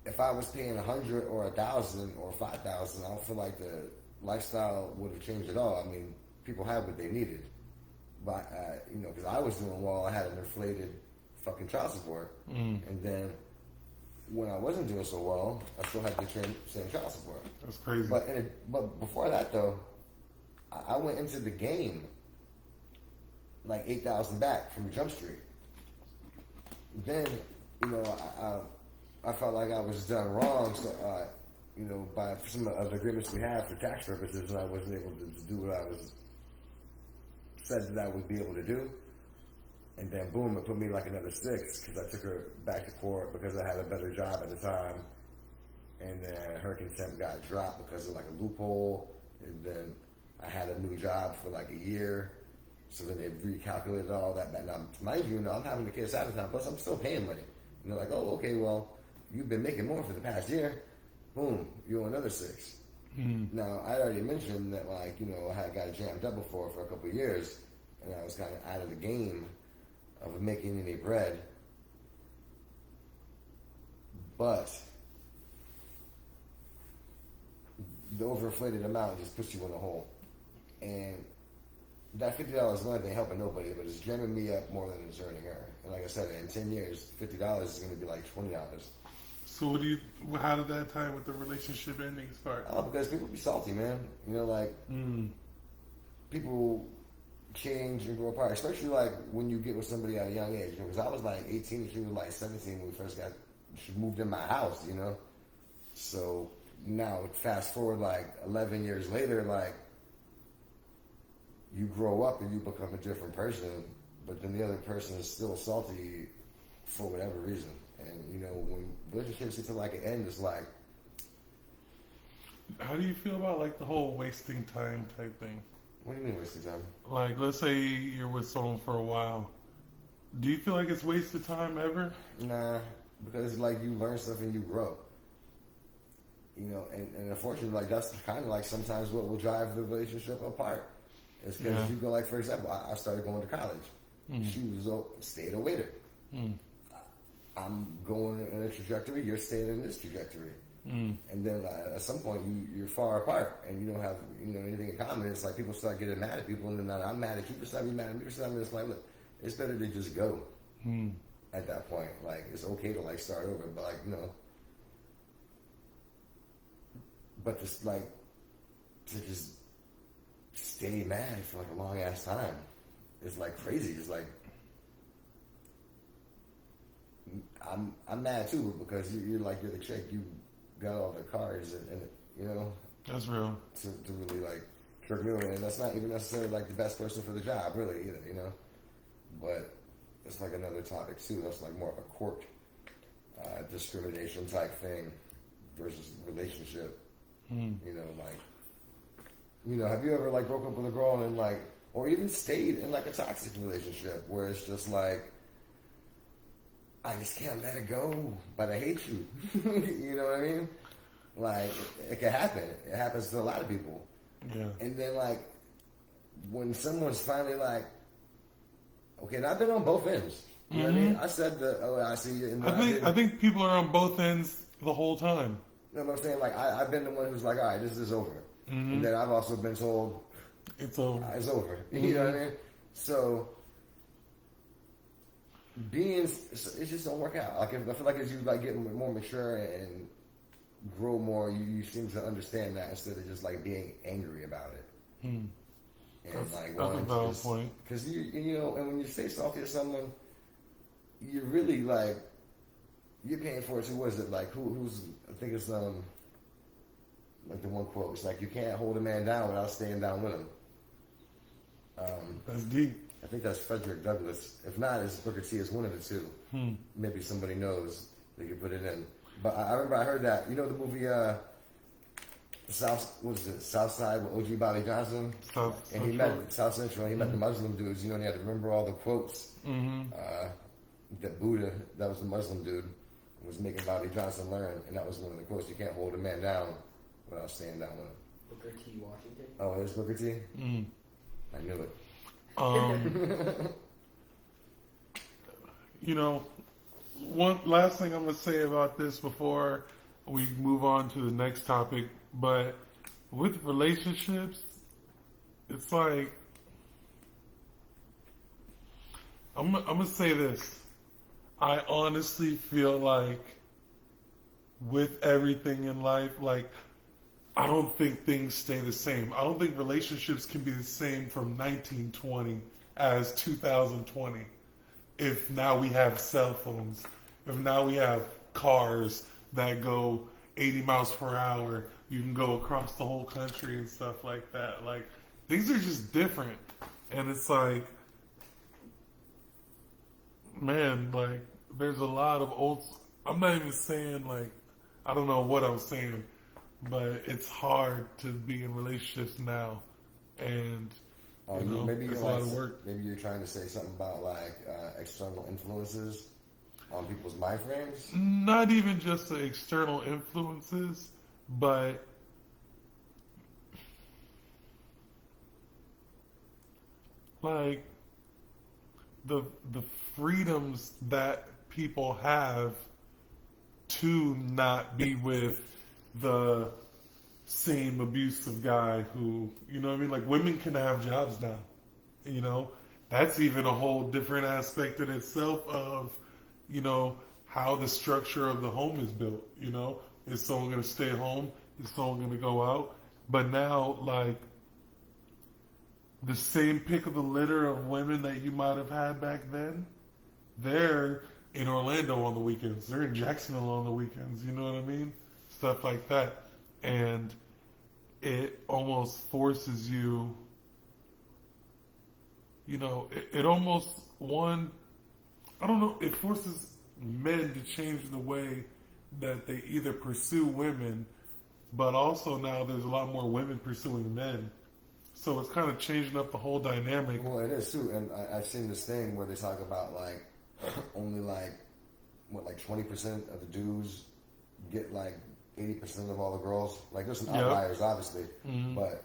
if I was paying $100 or $1,000 or $5,000, I don't feel like the lifestyle would have changed at all. I mean, people had what they needed. But, you know, because I was doing well, I had an inflated fucking child support. And then when I wasn't doing so well, I still had the same child support. That's crazy. But before that, though, I went into the game like $8,000 back from Jump Street. Then, you know, I felt like I was done wrong, so, you know, by some of the agreements we had for tax purposes, and I wasn't able to do what I was said that I would be able to do. And then, boom, it put me like another 6 because I took her back to court because I had a better job at the time. And then her contempt got dropped because of like a loophole. And then I had a new job for like a year. So then they recalculated all that. Now, mind you, I'm having the kids out of time, plus I'm still paying money. And they're like, oh, okay, well, you've been making more for the past year. Boom, you owe another 6. Now, I already mentioned that, like, you know, I had got jammed up before for a couple of years, and I was kind of out of the game of making any bread. But the overinflated amount just puts you in a hole. And that $50 a month ain't helping nobody, but it's jamming me up more than it's earning her. And like I said, in 10 years, $50 is going to be like $20. So how did that tie with the relationship ending start? Oh, because people be salty, man. You know, like, people change and grow apart, especially like when you get with somebody at a young age. Because I was like 18 and she was like 17 when we first she moved in my house, you know? So now, fast forward like 11 years later, like, you grow up and you become a different person, but then the other person is still salty for whatever reason. And, you know, when relationships get to like an end, it's like... How do you feel about like the whole wasting time type thing? What do you mean wasting time? Like, let's say you're with someone for a while. Do you feel like it's wasted time ever? Nah, because like you learn stuff and you grow. you know, and unfortunately, like that's kind of like sometimes what will drive the relationship apart. It's because Yeah. you go like, for example, I started going to college. She was stayed a waiter. I'm going in a trajectory. You're staying in this trajectory. And then at some point you're far apart and you don't have anything in common. It's like people start getting mad at people, and then I'm mad at you for something, mad at me for something. It's like, look, it's better to just go at that point. Like it's okay to like start over, but like but just like to just stay mad for like a long ass time. It's like crazy. It's like I'm mad too because you're the chick. You got all the cards and That's real. to really like trick me, and that's not even necessarily like the best person for the job, really either. But it's like another topic too. That's like more of a court discrimination type thing versus relationship. Have you ever like broke up with a girl and like, or even stayed in like a toxic relationship where it's just like, I just can't let it go, but I hate you. You know what I mean? Like it can happen. It happens to a lot of people. Yeah. And then like when someone's finally like, okay, and I've been on both ends. You know what I mean? I said I see you. And I think people are on both ends the whole time. You know what I'm saying? Like I've been the one who's like, all right, this is over. And then I've also been told It's over. it's over. You know what I mean? So it just don't work out. Like I feel like as you like get more mature and grow more, you seem to understand that instead of just like being angry about it. And That's like a valid point. because and when you say salty to someone, you're really like you're paying for it too. What is it like? Who's I think it's like the one quote. It's like you can't hold a man down without staying down with him. That's deep. I think that's Frederick Douglass. If not, it's Booker T. It's one of the two. Maybe somebody knows. They could put it in. But I remember I heard that. You know the movie South Side with O.G. Bobby Johnson? And he met South Central. And he met the Muslim dudes. And he had to remember all the quotes. That Buddha, that was the Muslim dude, was making Bobby Johnson learn. And that was one of the quotes. You can't hold a man down without staying down with him. Booker T. Washington. Oh, it's Booker T? I knew it. One last thing I'm going to say about this before we move on to the next topic, but with relationships, it's like, I'm going to say this. I honestly feel like with everything in life, like, I don't think things stay the same. I don't think relationships can be the same from 1920 as 2020. If now we have cell phones, if now we have cars that go 80 miles per hour, you can go across the whole country and stuff like that. Like, things are just different. And it's like, man, like, there's a lot of I'm not even saying, like, I don't know what I'm saying, but it's hard to be in relationships now. And, maybe it's a like, lot of work. Maybe you're trying to say something about like external influences on people's mind frames. Not even just the external influences, but like the freedoms that people have to not be with the same abusive guy who, you know what I mean? Like, women can have jobs now, That's even a whole different aspect in itself of, how the structure of the home is built, Is someone going to stay home? Is someone going to go out? But now, like, the same pick of the litter of women that you might have had back then, they're in Orlando on the weekends. They're in Jacksonville on the weekends. You know what I mean? Stuff like that. And it almost forces you, it almost, it forces men to change the way that they either pursue women, but also now there's a lot more women pursuing men. So it's kind of changing up the whole dynamic. Well, it is too. And I've seen this thing where they talk about like only like 20% of the dudes get like 80% of all the girls. Like there's some Yep. outliers, obviously, Mhm. but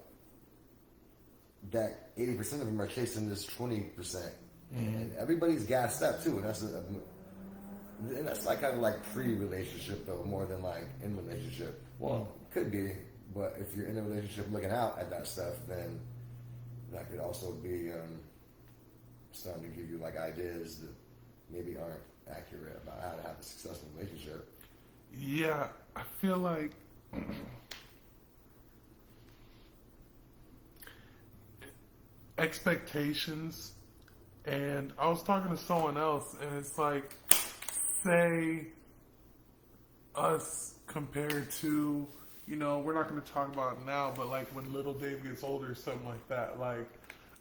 that 80% of them are chasing this 20%, and everybody's gassed up too. And that's like kind of like pre-relationship though, more than like in relationship. Well, could be, but if you're in a relationship looking out at that stuff, then that could also be starting to give you like ideas that maybe aren't accurate about how to have a successful relationship. Yeah, I feel like expectations, and I was talking to someone else, and it's like, say, us compared to, we're not going to talk about it now, but like when little Dave gets older, something like that. Like,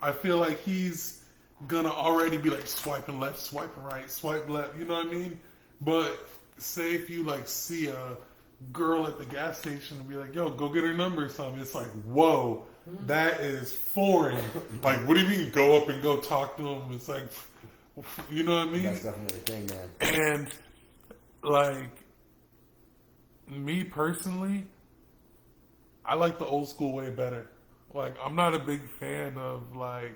I feel like he's gonna already be like swiping left, swiping right, swipe left. You know what I mean? But say if you like see a girl at the gas station and be like, "Yo, go get her number" or something. It's like, whoa, that is foreign. Like, what do you mean? Go up and go talk to him? It's like, you know what I mean? That's definitely a thing, man. And like me personally, I like the old school way better. Like, I'm not a big fan of like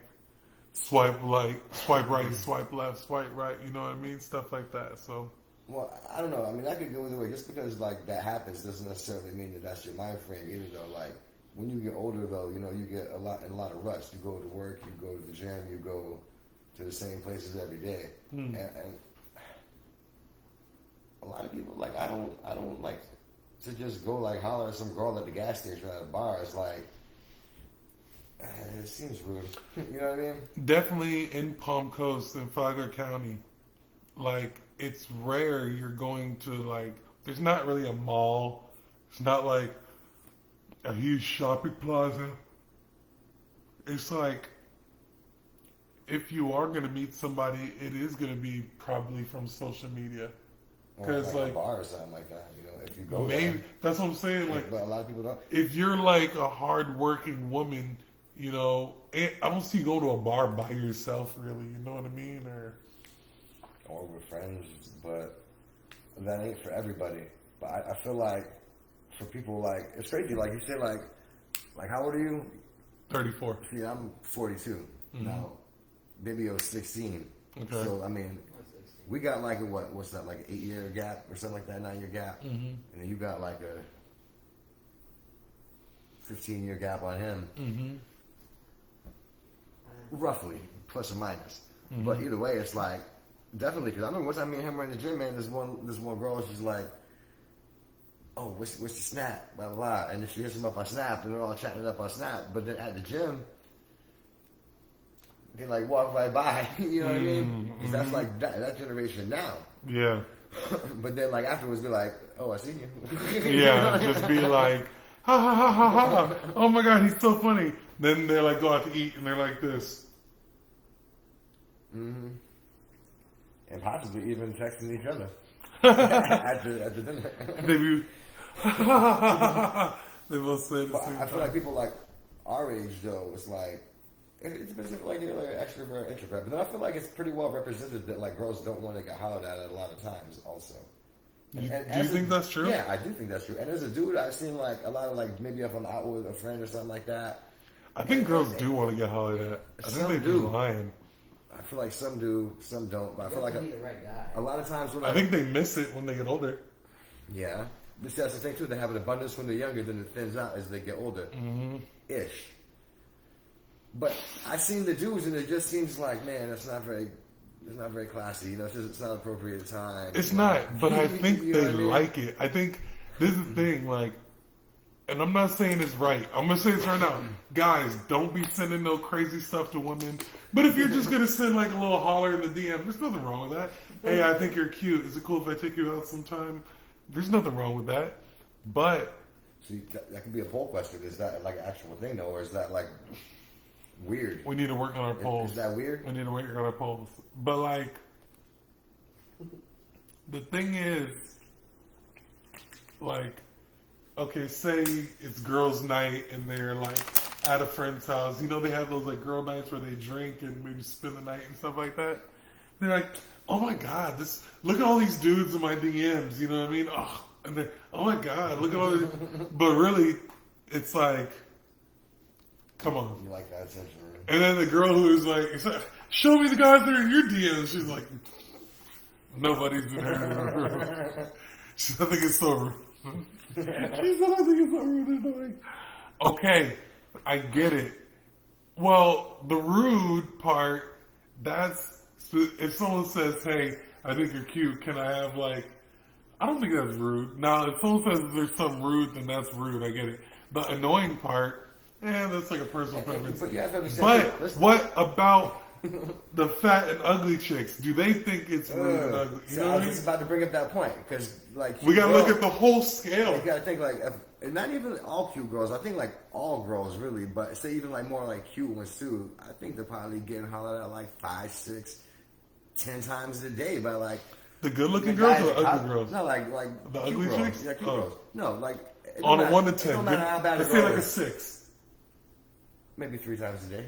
swipe right, swipe left, swipe right. You know what I mean? Stuff like that. So. Well, I don't know. I mean, I could go either way. Just because like that happens doesn't necessarily mean that that's your mind frame either. Though, like when you get older, though, you get a lot of ruts. You go to work, you go to the gym, you go to the same places every day, and a lot of people like I don't like to just go like holler at some girl at the gas station or at a bar. It's like it seems rude. You know what I mean? Definitely in Palm Coast in Flagler County, like it's rare you're going to like. There's not really a mall. It's not like a huge shopping plaza. It's like if you are going to meet somebody, it is going to be probably from social media. Or Because like a bar or something like that. If you go maybe there, that's what I'm saying. Like, but a lot of people don't. if you're like a hard-working woman, I don't see you go to a bar by yourself, really. You know what I mean? Or with friends, but that ain't for everybody. But I feel like for people, like it's crazy. Like you said, like how old are you? 34. See, I'm 42 now. Maybe I was 16. Okay. So I mean, we got like what's that? Like an 8-year gap or something like that, 9-year gap, and then you got like a 15-year gap on him, roughly plus or minus. But either way, it's like. Definitely, because I remember one time me and him were in the gym, man. This one girl, she's like, "Oh, what's your Snap?" Blah blah blah, and then she hits him up on Snap, and they're all chatting it up on Snap. But then at the gym, they like walk right by. You know what I mean? 'Cause that's like that generation now. Yeah. But then like afterwards, be like, "Oh, I see you." Yeah, just be like, ha ha ha ha ha. Oh my God, he's so funny. Then they like go out to eat and they're like this. And possibly even texting each other at the dinner. They both say the But same I feel thing. like people like our age though, it's like it depends if like you're like extrovert or introvert. But then I feel like it's pretty well represented that like girls don't want to get hollered at a lot of times also. Do you think that's true? Yeah, I do think that's true. And as a dude, I've seen like a lot of like maybe if I'm out with a friend or something like that. I think girls do want to get hollered at. I think Some they do. be lying. I feel like some do, some don't. But I feel like You have to be the right guy. a lot of times when I think they miss it when they get older. yeah, but see, that's the thing too. They have an abundance when they're younger, then it thins out as they get older, ish. But I've seen the dudes, and it just seems like, man, it's not very classy. It's not appropriate time. It's not, but I think You know they what I mean? like it. I think this is the thing, like, and I'm not saying it's right. I'm gonna say this right now, guys. Don't be sending no crazy stuff to women. But if you're just gonna send like a little holler in the DM, there's nothing wrong with that. Hey, I think you're cute. Is it cool if I take you out sometime? There's nothing wrong with that. But See, that could be a poll question. Is that like an actual thing though, or is that like weird? we need to work on our polls. Is that weird? We need to work on our polls. But like, the thing is, like, okay, say it's girls' night and they're like at a friend's house. They have those like girl nights where they drink and maybe spend the night and stuff like that. They're like, oh my God, look at all these dudes in my DMs. You know what I mean? Oh, And then, oh my God, look at all this. But really, it's like, come on. You like that attention, right? And then the girl who is like, show me the guys that are in your DMs. She's like, nobody's in her. I think it's so rude. She said, I think it's so rude and annoying. Okay, I get it. Well, the rude part, that's, if someone says, hey, I think you're cute, can I have like, I don't think that's rude. Now, if someone says there's something rude, then that's rude, I get it. The annoying part, that's like a personal preference. But you have to understand. But what about the fat and ugly chicks? Do they think it's rude and ugly? You So know I what was I mean? just about to bring up that point because, like, We gotta girls- look at the whole scale. You gotta think like, and not even all cute girls. I think like all girls really, but say even like more like cute ones too. I think they're probably getting hollered at like 5, 6, 10 times a day by like The good-looking the girls guys or the that- ugly girls? No, like The cute ugly girls. chicks? Yeah, cute Oh. girls. No, like it On don't a 1 to matter- 10. It don't matter how bad a Let's say girl like a is. 6. Maybe 3 times a day.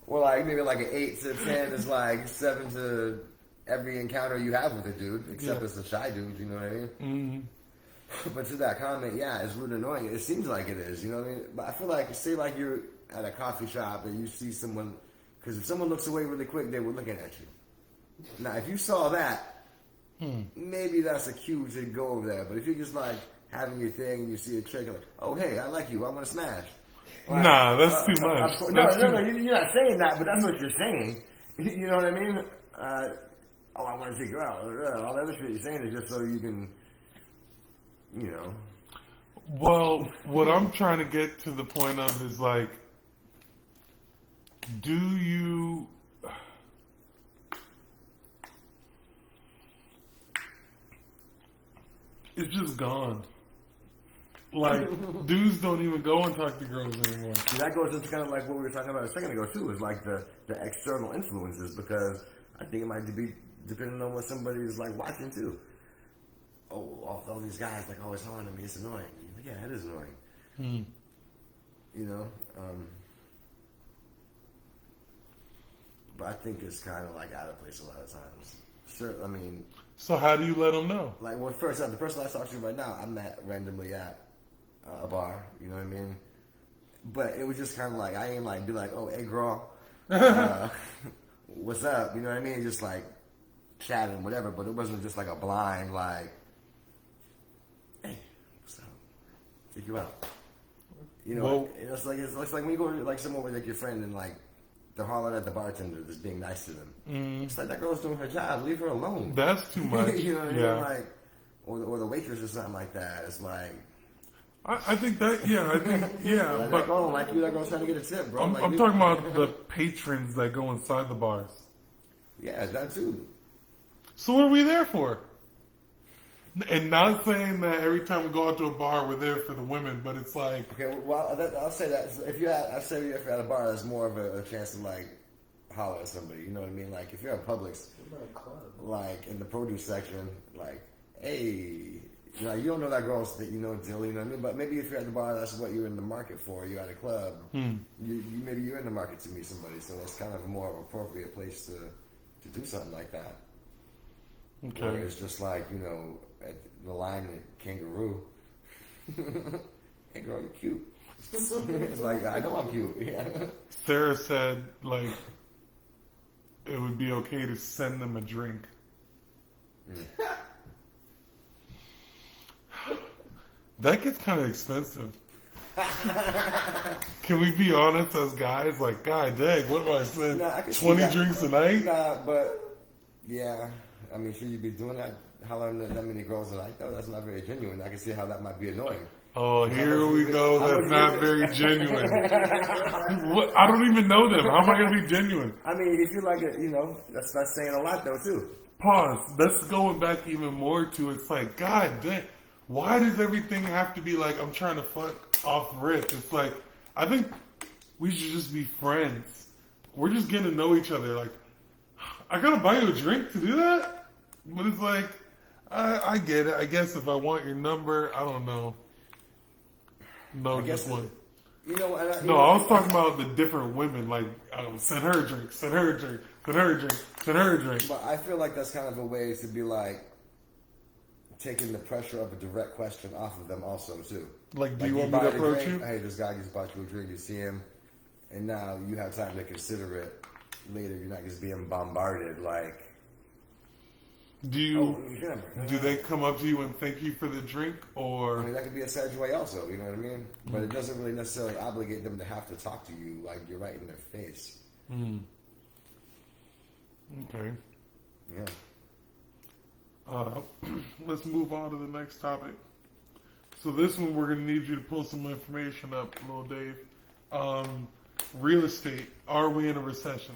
Well, like maybe like an 8 to 10 is like 7 to every encounter you have with a dude, except Yeah. it's a shy dude. You know what I mean? Mm-hmm. But to that comment, yeah, it's rude and annoying. It seems like it is. You know what I mean? But I feel like, say like you're at a coffee shop and you see someone, because if someone looks away really quick, they were looking at you. Now, if you saw that, maybe that's a cue to go over there. But if you're just like having your thing and you see a chick, like, oh hey, I like you, I want to smash. Like, Nah, that's too much. That's too much. You're not saying that, but that's what you're saying. You know what I mean? Oh, I want to take you out. All the other shit you're saying is just so you can, you know. Well, what I'm trying to get to the point of is like, do you... It's just gone. Like, dudes don't even go and talk to girls anymore. See, that goes into kind of like what we were talking about a second ago too, is like the external influences, because I think it might be depending on what somebody is like watching too. Oh, all these guys like always hollering at me, it's annoying. Yeah, it is annoying. You know? But I think it's kind of like out of place a lot of times. Sure, I mean, So how do you let them know? like, well, first, the person I talk to right now, I met randomly at a bar, you know what I mean? But it was just kind of like, I ain't like, be like, oh, hey, girl, what's up? You know what I mean? Just like chatting, whatever, but it wasn't just like a blind, like, hey, what's up? Take you out. You know, Well- it's like when you go to like somewhere with like your friend and like, they're hollering at the bartender that's being nice to them. It's like that girl's doing her job. Leave her alone. That's too much. You know what I Yeah. mean? Like, or the waitress or something like that. It's like, I think that, yeah, like, but that girl, like you, that girl's trying to get a tip, bro. I'm Like, talking about the patrons that go inside the bars. Yeah, that too. So what are we there for? And not saying that every time we go out to a bar, we're there for the women, but it's like, Okay, well, I'll say that if you're at a bar, there's more of a chance to like holler at somebody. You know what I mean? Like if you're at Publix, What about a club? like in the produce section, like, hey, you know, you don't know that girl's that you know Jill, you know what I mean? But maybe if you're at the bar, that's what you're in the market for. You're at a club. Maybe you're in the market to meet somebody, so that's kind of a more appropriate place to do something like that. okay. Where it's just like, you know, at the line at Kangaroo. Hey girl, you're cute. It's like, I know I'm cute. Yeah. Sarah said, like, it would be okay to send them a drink. That gets kind of expensive. Can we be honest as guys? Like, God dang, what do I send? Nah, I can see 20 that. drinks a night? Nah, but yeah, I mean, should you be doing that? Hollering at that many girls a night, though? That's not very genuine. I can see how that might be annoying. Oh, here we go. How That's much not you- very genuine. What? I don't even know them. How am I going to be genuine? I mean, if you like it, you know, that's saying a lot, though, too. Pause. That's going back even more to, it's like, God damn, why does everything have to be like, I'm trying to fuck off rip? It's like, I think we should just be friends. We're just getting to know each other. Like, I gotta buy you a drink to do that? But it's like, I get it. I guess if I want your number, I don't know. No, I guess just one. You know, and No, I was talking about the different women. Like, send her a drink, send her a drink, send her a drink, send her a drink. But I feel like that's kind of a way to be like taking the pressure of a direct question off of them, also too. Like, do you Like, want me to buy the approach drink, you? Hey, this guy just bought you a drink. You see him, and now you have time to consider it later. You're not just being bombarded like. Do you? Yeah, Do they come up to you and thank you for the drink, I or mean, that could be a segue also, you know what I mean? But it doesn't really necessarily obligate them to have to talk to you like you're right in their face. okay? Yeah. Let's move on to the next topic. So this one, we're going to need you to pull some information up, little Dave. Real estate. Are we in a recession?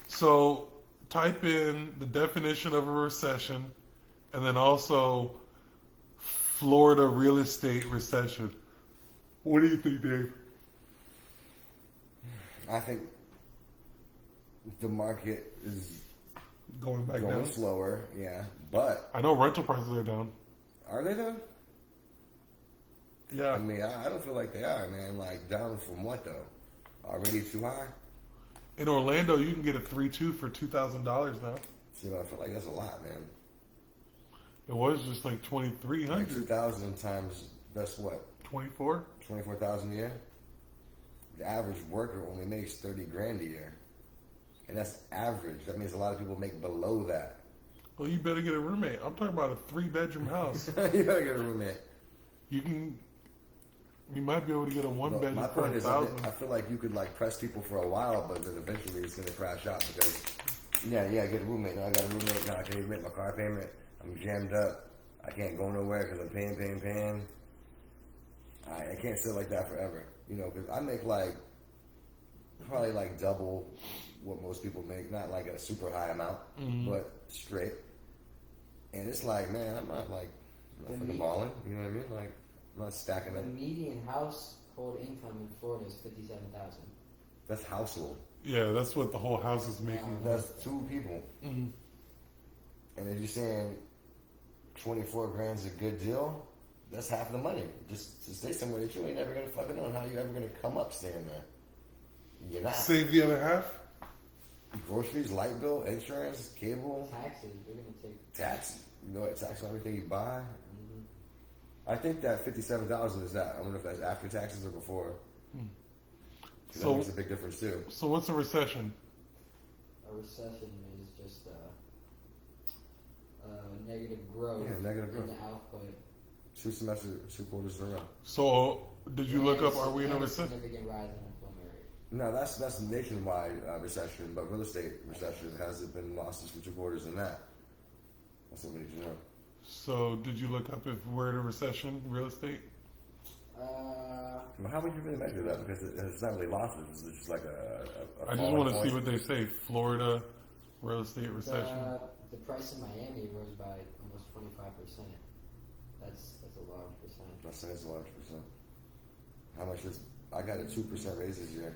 So type in the definition of a recession, and then also Florida real estate recession. What do you think, Dave? I think the market is Going back going down? slower, yeah. But I know rental prices are down. are they though? Yeah. I mean, I don't feel like they are, man. Like, down from what though? Already too high? In Orlando, you can get a 3-2 for $2,000 now. See, I feel like that's a lot, man. It was just like Like 2,300, 2,000 times, that's what? 24. 24,000 a year? The average worker only makes 30 grand a year. And that's average. That means a lot of people make below that. Well, you better get a roommate. I'm talking about a 3-bedroom house. You better get a roommate. You might be able to get a No, 1-bedroom my for point is, $1,000. I feel like you could like press people for a while, but then eventually it's gonna crash out because, yeah, get a roommate. No, I got a roommate. No, I can't even make my car payment. I'm jammed up. I can't go nowhere because I'm paying. I can't sit like that forever, you know, because I make like probably like double what most people make, not like a super high amount, but straight. And it's like, man, I'm not fucking balling, you know what I mean? Like, I'm not stacking The it. median household income in Florida is $57,000. That's household. Yeah, that's what the whole house is making. That's two people. And if you're saying 24 grand's a good deal, that's half the money. Just to stay somewhere that you ain't never gonna fucking know. How you ever gonna come up staying there? You're not. Save the other half? Groceries, light bill, insurance, cable, Taxes, they're going to take. tax. You know, tax on everything you buy. I think that 57,000 is that. I don't know if that's after taxes or before. 'Cause So- that makes a big difference too. So what's a recession? A recession is just negative growth Yeah, negative in growth. the output. 2 quarters in a row. So did you look up, are we in a And recession? significant rise in unemployment rate. No, that's nationwide recession, but real estate recession has it been losses for 2 quarters in that. That's what we need to know. So did you look up if we're in a recession, real estate? Well, how would you really measure that? Because it's not really losses. It's just like a I just falling want to point. see what they say. Florida real estate recession. The price in Miami rose by almost 25%. That's a large percent. That's a large percent. How much is? I got a 2% raise this year.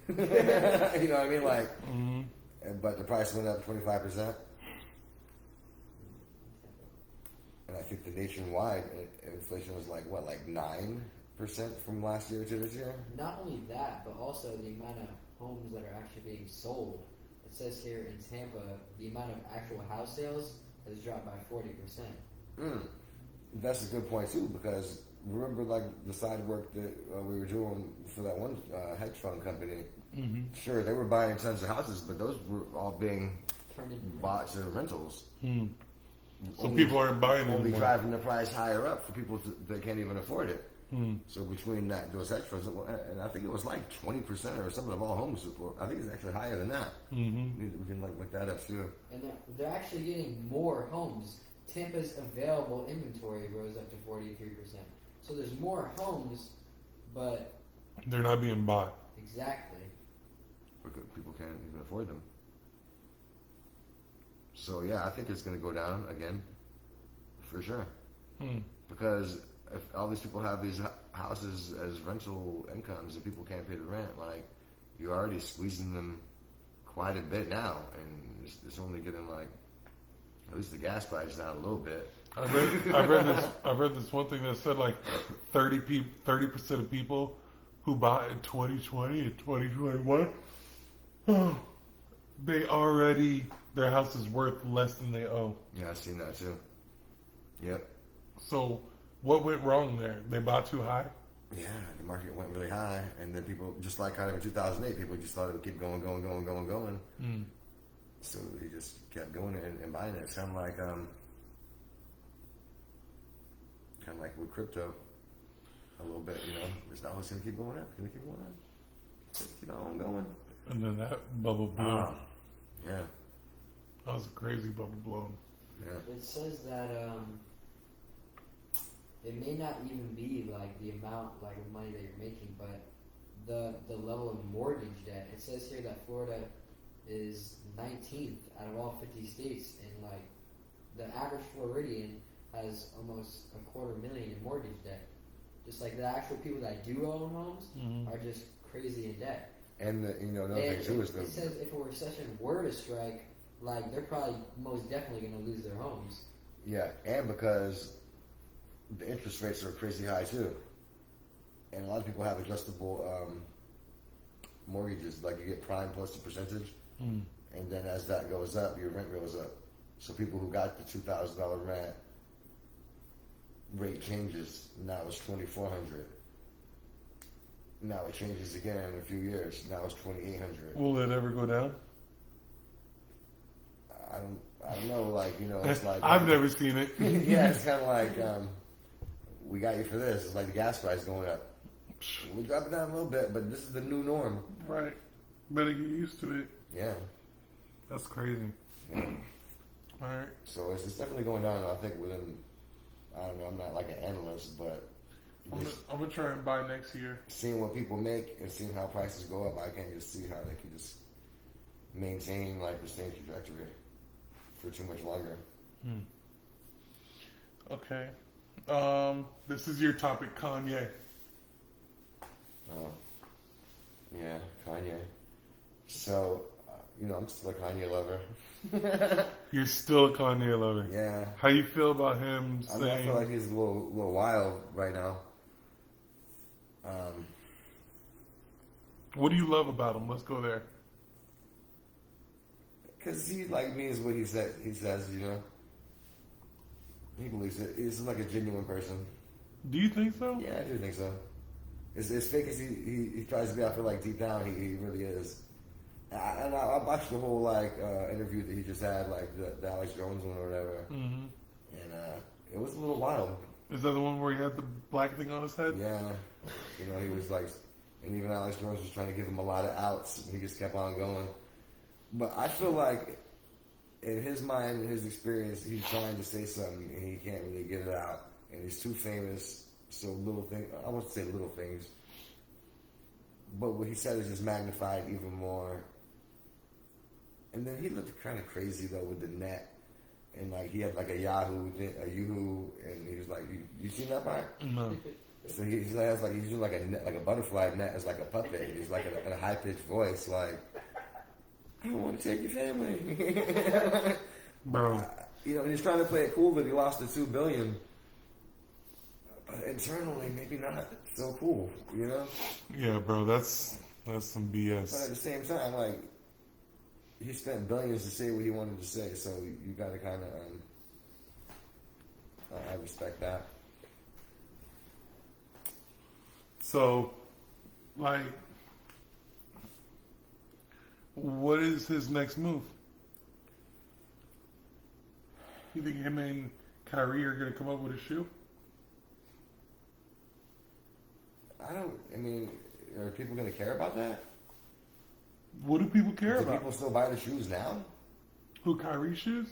You know what I mean? Like, but the price went up 25%. And I think the nationwide inflation was like 9% from last year to this year. Not only that, but also the amount of homes that are actually being sold. It says here in Tampa, the amount of actual house sales has dropped by 40%. That's a good point too, because remember like the side work that we were doing for that one hedge fund company. Sure, they were buying tons of houses, but those were all being Turned into bought to rentals. So people aren't buying Only anymore. driving the price higher up for people that can't even afford it. So between those hedge funds, and I think it was like 20% or something of all homes. I think it's actually higher than that. We can look that up too. And they're actually getting more homes. Tampa's available inventory rose up to 43%. So there's more homes, but They're not being bought. exactly. Because people can't even afford them. So yeah, I think it's going to go down again, for sure. Because if all these people have these houses as rental incomes and people can't pay the rent, like you're already squeezing them quite a bit now, and it's only getting like at least the gas price down a little bit. I read this one thing that said like 30% of people who bought in 2020 and 2021, their house is worth less than they owe. Yeah, I've seen that too. Yep. So what went wrong there? They bought too high? Yeah, the market went really high, and then people, just like kind of in 2008, people just thought it would keep going. Mm. So he just kept going and buying it. It's kind of like with crypto, a little bit. It's always going to keep going up. Just keep on going. And then that bubble blew. Yeah. That was a crazy bubble blown. Yeah. It says that it may not even be like the amount like of money that you're making, but the level of mortgage debt. It says here that Florida is 19th out of all 50 states, and like the average Floridian has almost $250,000 in mortgage debt. Just like the actual people that do own homes are just crazy in debt. And another thing too is it says if a recession were to strike, like they're probably most definitely going to lose their homes. Yeah, and because the interest rates are crazy high too, and a lot of people have adjustable mortgages, like you get prime plus the percentage, and then as that goes up, your rent goes up. So people who got the $2,000 rate changes. Now it's $2,400. Now it changes again in a few years. Now it's $2,800. Will it ever go down? I don't know. Like it's like I've never seen it. yeah, it's kind of like we got you for this. It's like the gas price going up. We drop it down a little bit, but this is the new norm. Right. Better get used to it. Yeah. That's crazy. Yeah. All right. So it's definitely going down. I think within, I don't know, I'm not like an analyst, but I'm gonna try and buy next year. seeing what people make and seeing how prices go up, I can just see how they can just maintain like the same trajectory for too much longer. Okay. This is your topic, Kanye. Oh, yeah, Kanye. So, I'm still a Kanye lover. You're still a Kanye lover. Yeah. How you feel about him I saying? feel like he's a little wild right now. What do you love about him? Let's go there. Because he like means what he says. He says, he believes it. He's like a genuine person. Do you think so? Yeah, I do think so. As fake as he tries to be, I feel like deep down he really is. And I watched the whole interview that he just had, like the Alex Jones one or whatever, and it was a little wild. Is that the one where he had the black thing on his head? Yeah, he was like, and even Alex Jones was trying to give him a lot of outs, and he just kept on going. But I feel like, in his mind, in his experience, he's trying to say something and he can't really get it out, and he's too famous. So little things, I won't say little things, but what he said is just magnified even more. And then he looked kind of crazy though with the net, and like he had like a Yahoo, and he was like, "You seen that part?" No. So he has like he's doing like a net, like a butterfly net as like a puppet. He's like in a high pitched voice, like, "I don't want to take your family." Bro. And he's trying to play it cool that he lost the $2 billion. But internally, maybe not so cool, Yeah, bro, that's some BS. But at the same time, like, he spent billions to say what he wanted to say, so you gotta kind of, I respect that. So, like, what is his next move? You think him and Kyrie are gonna come up with a shoe? Are people going to care about that? What do people care Do about? people still buy the shoes now? Who, Kyrie shoes?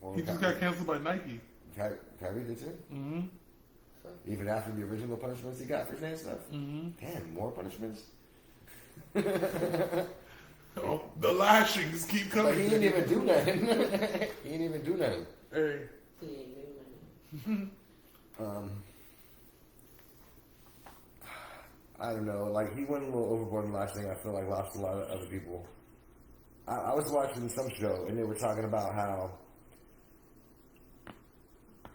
Or He just got canceled by Nike. Kyrie did too? Mm-hmm. Even after the original punishments he got for saying stuff? Mm-hmm. Damn, more punishments? Oh, the lashings keep coming. But he didn't even do nothing. He didn't even do nothing. Hey. I don't know. Like, he went a little overboard in the last thing. I feel like lost a lot of other people. I was watching some show, and they were talking about how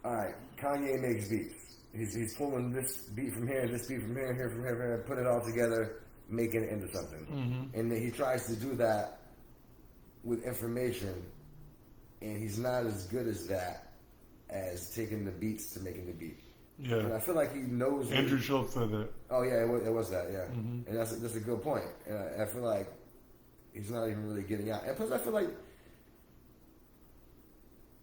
all right, Kanye makes beats. He's pulling this beat from here, this beat from here, from here, put it all together, making it into something. Mm-hmm. And then he tries to do that with information, and he's not as good as that as taking the beats to making the beat. Yeah. And I feel like he knows. Andrew Schultz said that. Oh yeah, it was that. Yeah, Mm-hmm. and that's a good point. And I feel like he's not even really getting out. And plus, I feel like,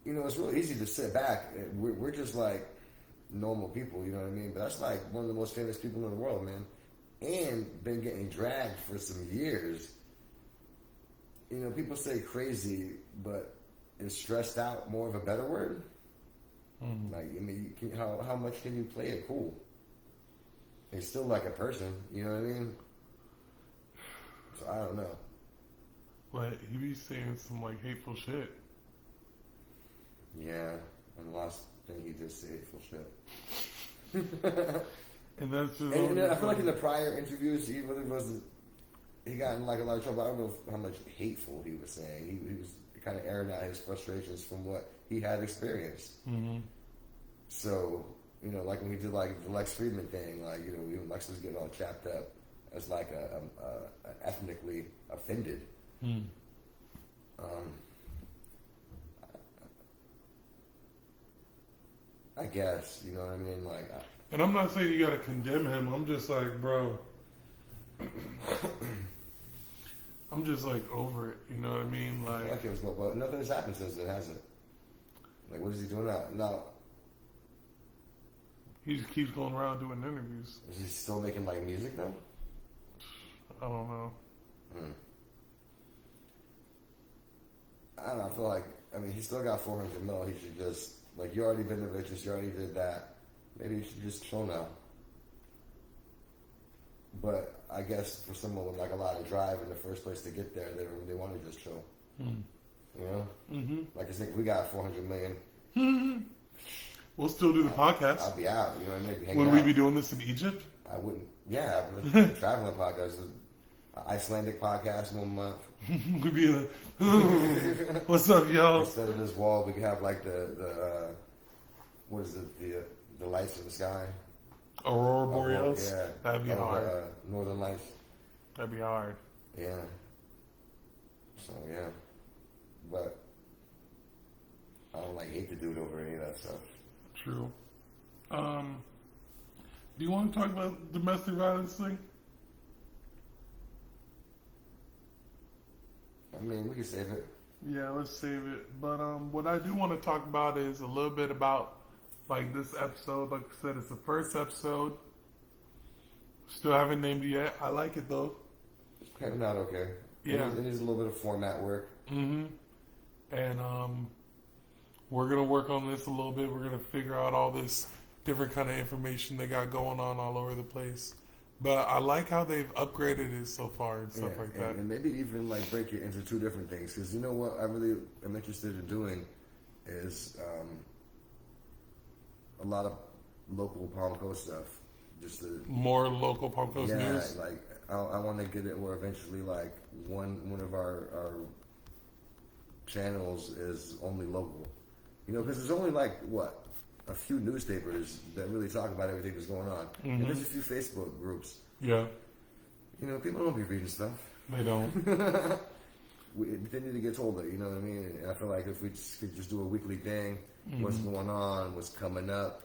you know, it's really easy to sit back. We're just like normal people, you know what I mean? But that's like one of the most famous people in the world, man, and been getting dragged for some years. You know, people say crazy, but is stressed out more of a better word? Mm-hmm. Like, I mean, how much can you play it cool? He's still like a person, you know what I mean? So I don't know. But he be saying some like hateful shit. Yeah, and the last thing he did say hateful shit. And that's just. And I feel like in the prior interviews, he really wasn't. He got in like a lot of trouble. I don't know how much hateful he was saying. He was kind of airing out his frustrations from what he had experienced. Mm-hmm. So, you know, like when he did like the Lex Friedman thing, like, you know, even Lex was getting all chapped up as like a ethnically offended. Mm. I guess, you know what I mean? Like, And I'm not saying you gotta condemn him. I'm just like, bro. I'm just like over it. You know what I mean? I Like, like it was, but nothing has happened since then, has it? Like, what is he doing now? Now, he just keeps going around doing interviews. is he still making like music though? I don't know. I don't know. I feel like, I mean, he still got 400 mil. He should just, like, you already been the richest. You already did that. Maybe you should just chill now. But I guess for someone with like a lot of drive in the first place to get there, they want to just chill. Mm. You know? Mm-hmm. Like, I think we got 400 million. We'll still do the podcast. I'll be out. You know what I mean? Maybe hanging Would out. we be doing this in Egypt? I wouldn't. Yeah, a traveling podcast. An Icelandic podcast 1 month. We'd be like, what's up, y'all? Instead of this wall, we could have like the what is it? The lights in the sky. Aurora Boreals? Yeah. That'd be hard. Northern Lights. That'd be hard. Yeah. So yeah, but I don't like hate to do it over any of that stuff. True. Do you want to talk about domestic violence thing? I mean, we can save it. Yeah, let's save it. But what I do want to talk about is a little bit about like this episode. Like I said, it's the first episode. Still haven't named it yet. I like it though. It's not okay. Yeah. It needs a little bit of format work. Mm-hmm. And we're gonna work on this a little bit. We're gonna figure out all this different kind of information they got going on all over the place. But I like how they've upgraded it so far and stuff like that. And maybe even like break it into two different things. Because you know what I really am interested in doing is a lot of local Palm Coast stuff. Just to, More local Palm Coast yeah, news. like I want to get it where eventually like one of our channels is only local. You know, because there's only like what a few newspapers that really talk about everything that's going on. Mm-hmm. And there's a few Facebook groups. Yeah, You know, people don't be reading stuff. they don't. They need to get told it, you know what I mean? And I feel like if we could just do a weekly thing, what's going on, what's coming up,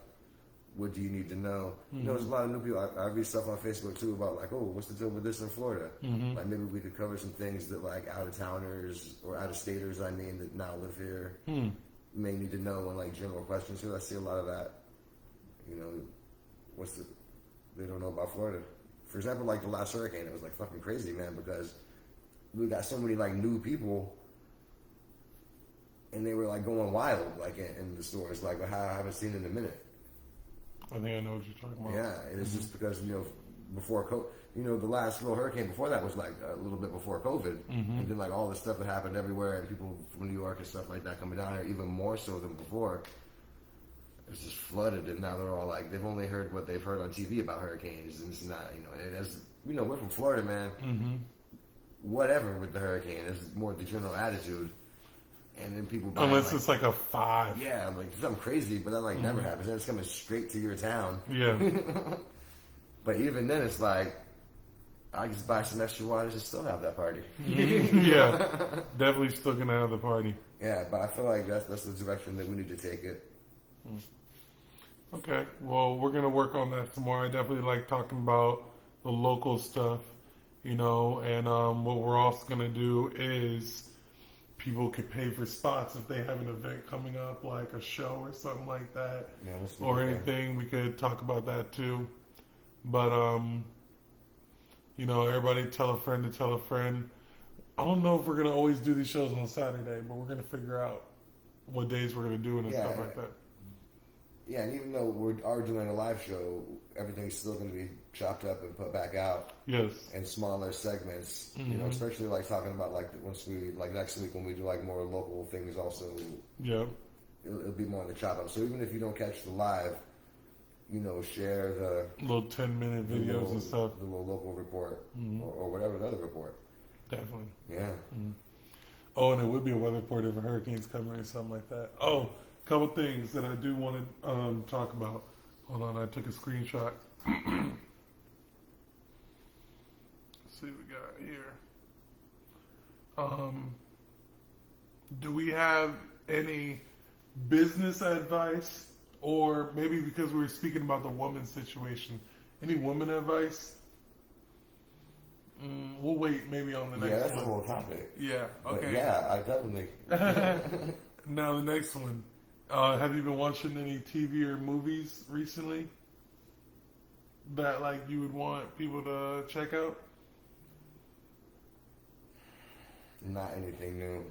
what do you need to know? You know, there's a lot of new people. I read stuff on Facebook too about like, oh, what's the deal with this in Florida? Like maybe we could cover some things that like out of towners or out of staters, I mean, that now live here may need to know, and like general questions. Because I see a lot of that. You know, they don't know about Florida. For example, like the last hurricane, it was like fucking crazy, man, because we got so many like new people, and they were like going wild, like in the stores, like how I haven't seen in a minute. I think I know what you're talking about. Yeah, and it's just because before the last little hurricane before that was like a little bit before COVID, and then like all the stuff that happened everywhere, and people from New York and stuff like that coming down here, even more so than before. It's just flooded, and now they're all like they've only heard what they've heard on TV about hurricanes, and it's not, we're from Florida, man. Whatever with the hurricane, it's more the general attitude, and then people buy Unless like, it's like a 5. yeah, like something crazy, but that like never happens. And it's coming straight to your town. Yeah. But even then, it's like I just buy some extra waters and still have that party. Yeah. Definitely still gonna have the party. Yeah, but I feel like that's the direction that we need to take it. Okay. Well, we're gonna work on that some more. I definitely like talking about the local stuff, you know, and what we're also gonna do is people could pay for spots if they have an event coming up, like a show or something like that, Yeah, or anything. We could talk about that too. But you know, everybody tell a friend to tell a friend. I don't know if we're gonna always do these shows on Saturday, but we're gonna figure out what days we're gonna do it and stuff like that. Yeah, and even though we are doing a live show, everything's still going to be chopped up and put back out. Yes. In smaller segments, you know, especially like talking about like once we like next week when we do like more local things. Also, Yeah. it'll be more in the chop up. So even if you don't catch the live, you know, share the Little 10-minute videos and stuff. the little local report or whatever the other report. Definitely. Yeah. Oh, and it would be a weather report if a hurricane's coming or something like that. Oh, a couple things that I do want to talk about. Hold on, I took a screenshot. Let's see what we got here. Do we have any business advice, or maybe because we were speaking about the woman situation, any woman advice? We'll wait maybe on the next Yeah, that's one. the whole topic. Yeah, But okay. yeah, I definitely. Now the next one. Have you been watching any TV or movies recently that like you would want people to check out? Not anything new.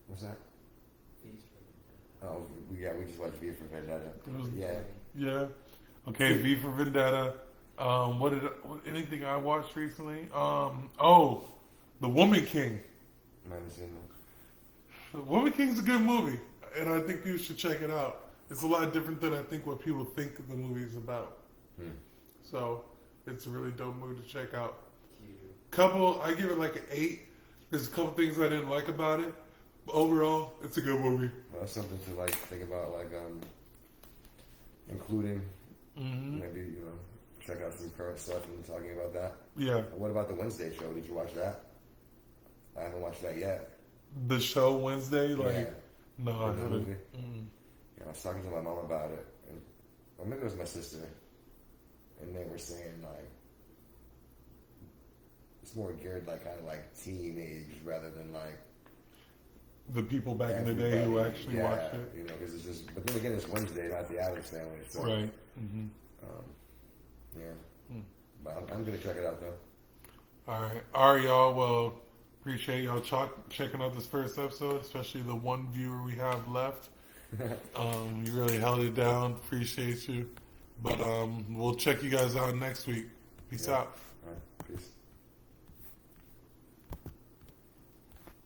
What's that? Oh, we just watched V for Vendetta. Yeah. Yeah. Okay, V for Vendetta. Anything I watched recently? The Woman King. I haven't seen them. The Woman King's a good movie, and I think you should check it out. It's a lot different than I think what people think the movie is about. So it's a really dope movie to check out. I give it like an 8. There's a couple things I didn't like about it, but overall, it's a good movie. Well, that's something to like think about, like including maybe check out some current stuff and talking about that. Yeah. What about the Wednesday show? Did you watch that? I haven't watched that yet. The show Wednesday, no, I The haven't. movie. Yeah, I was talking to my mom about it, or maybe it was my sister, and they were saying like it's more geared like kind of like teenage rather than like The people back in the day who actually watched it. You know, because it's just. But then again, it's Wednesday, not the Addams Family. So, Right. Yeah. But I'm gonna check it out though. All right, y'all. Well, appreciate y'all checking out this first episode, especially the one viewer we have left. You really held it down. Appreciate you. But we'll check you guys out next week. Peace out.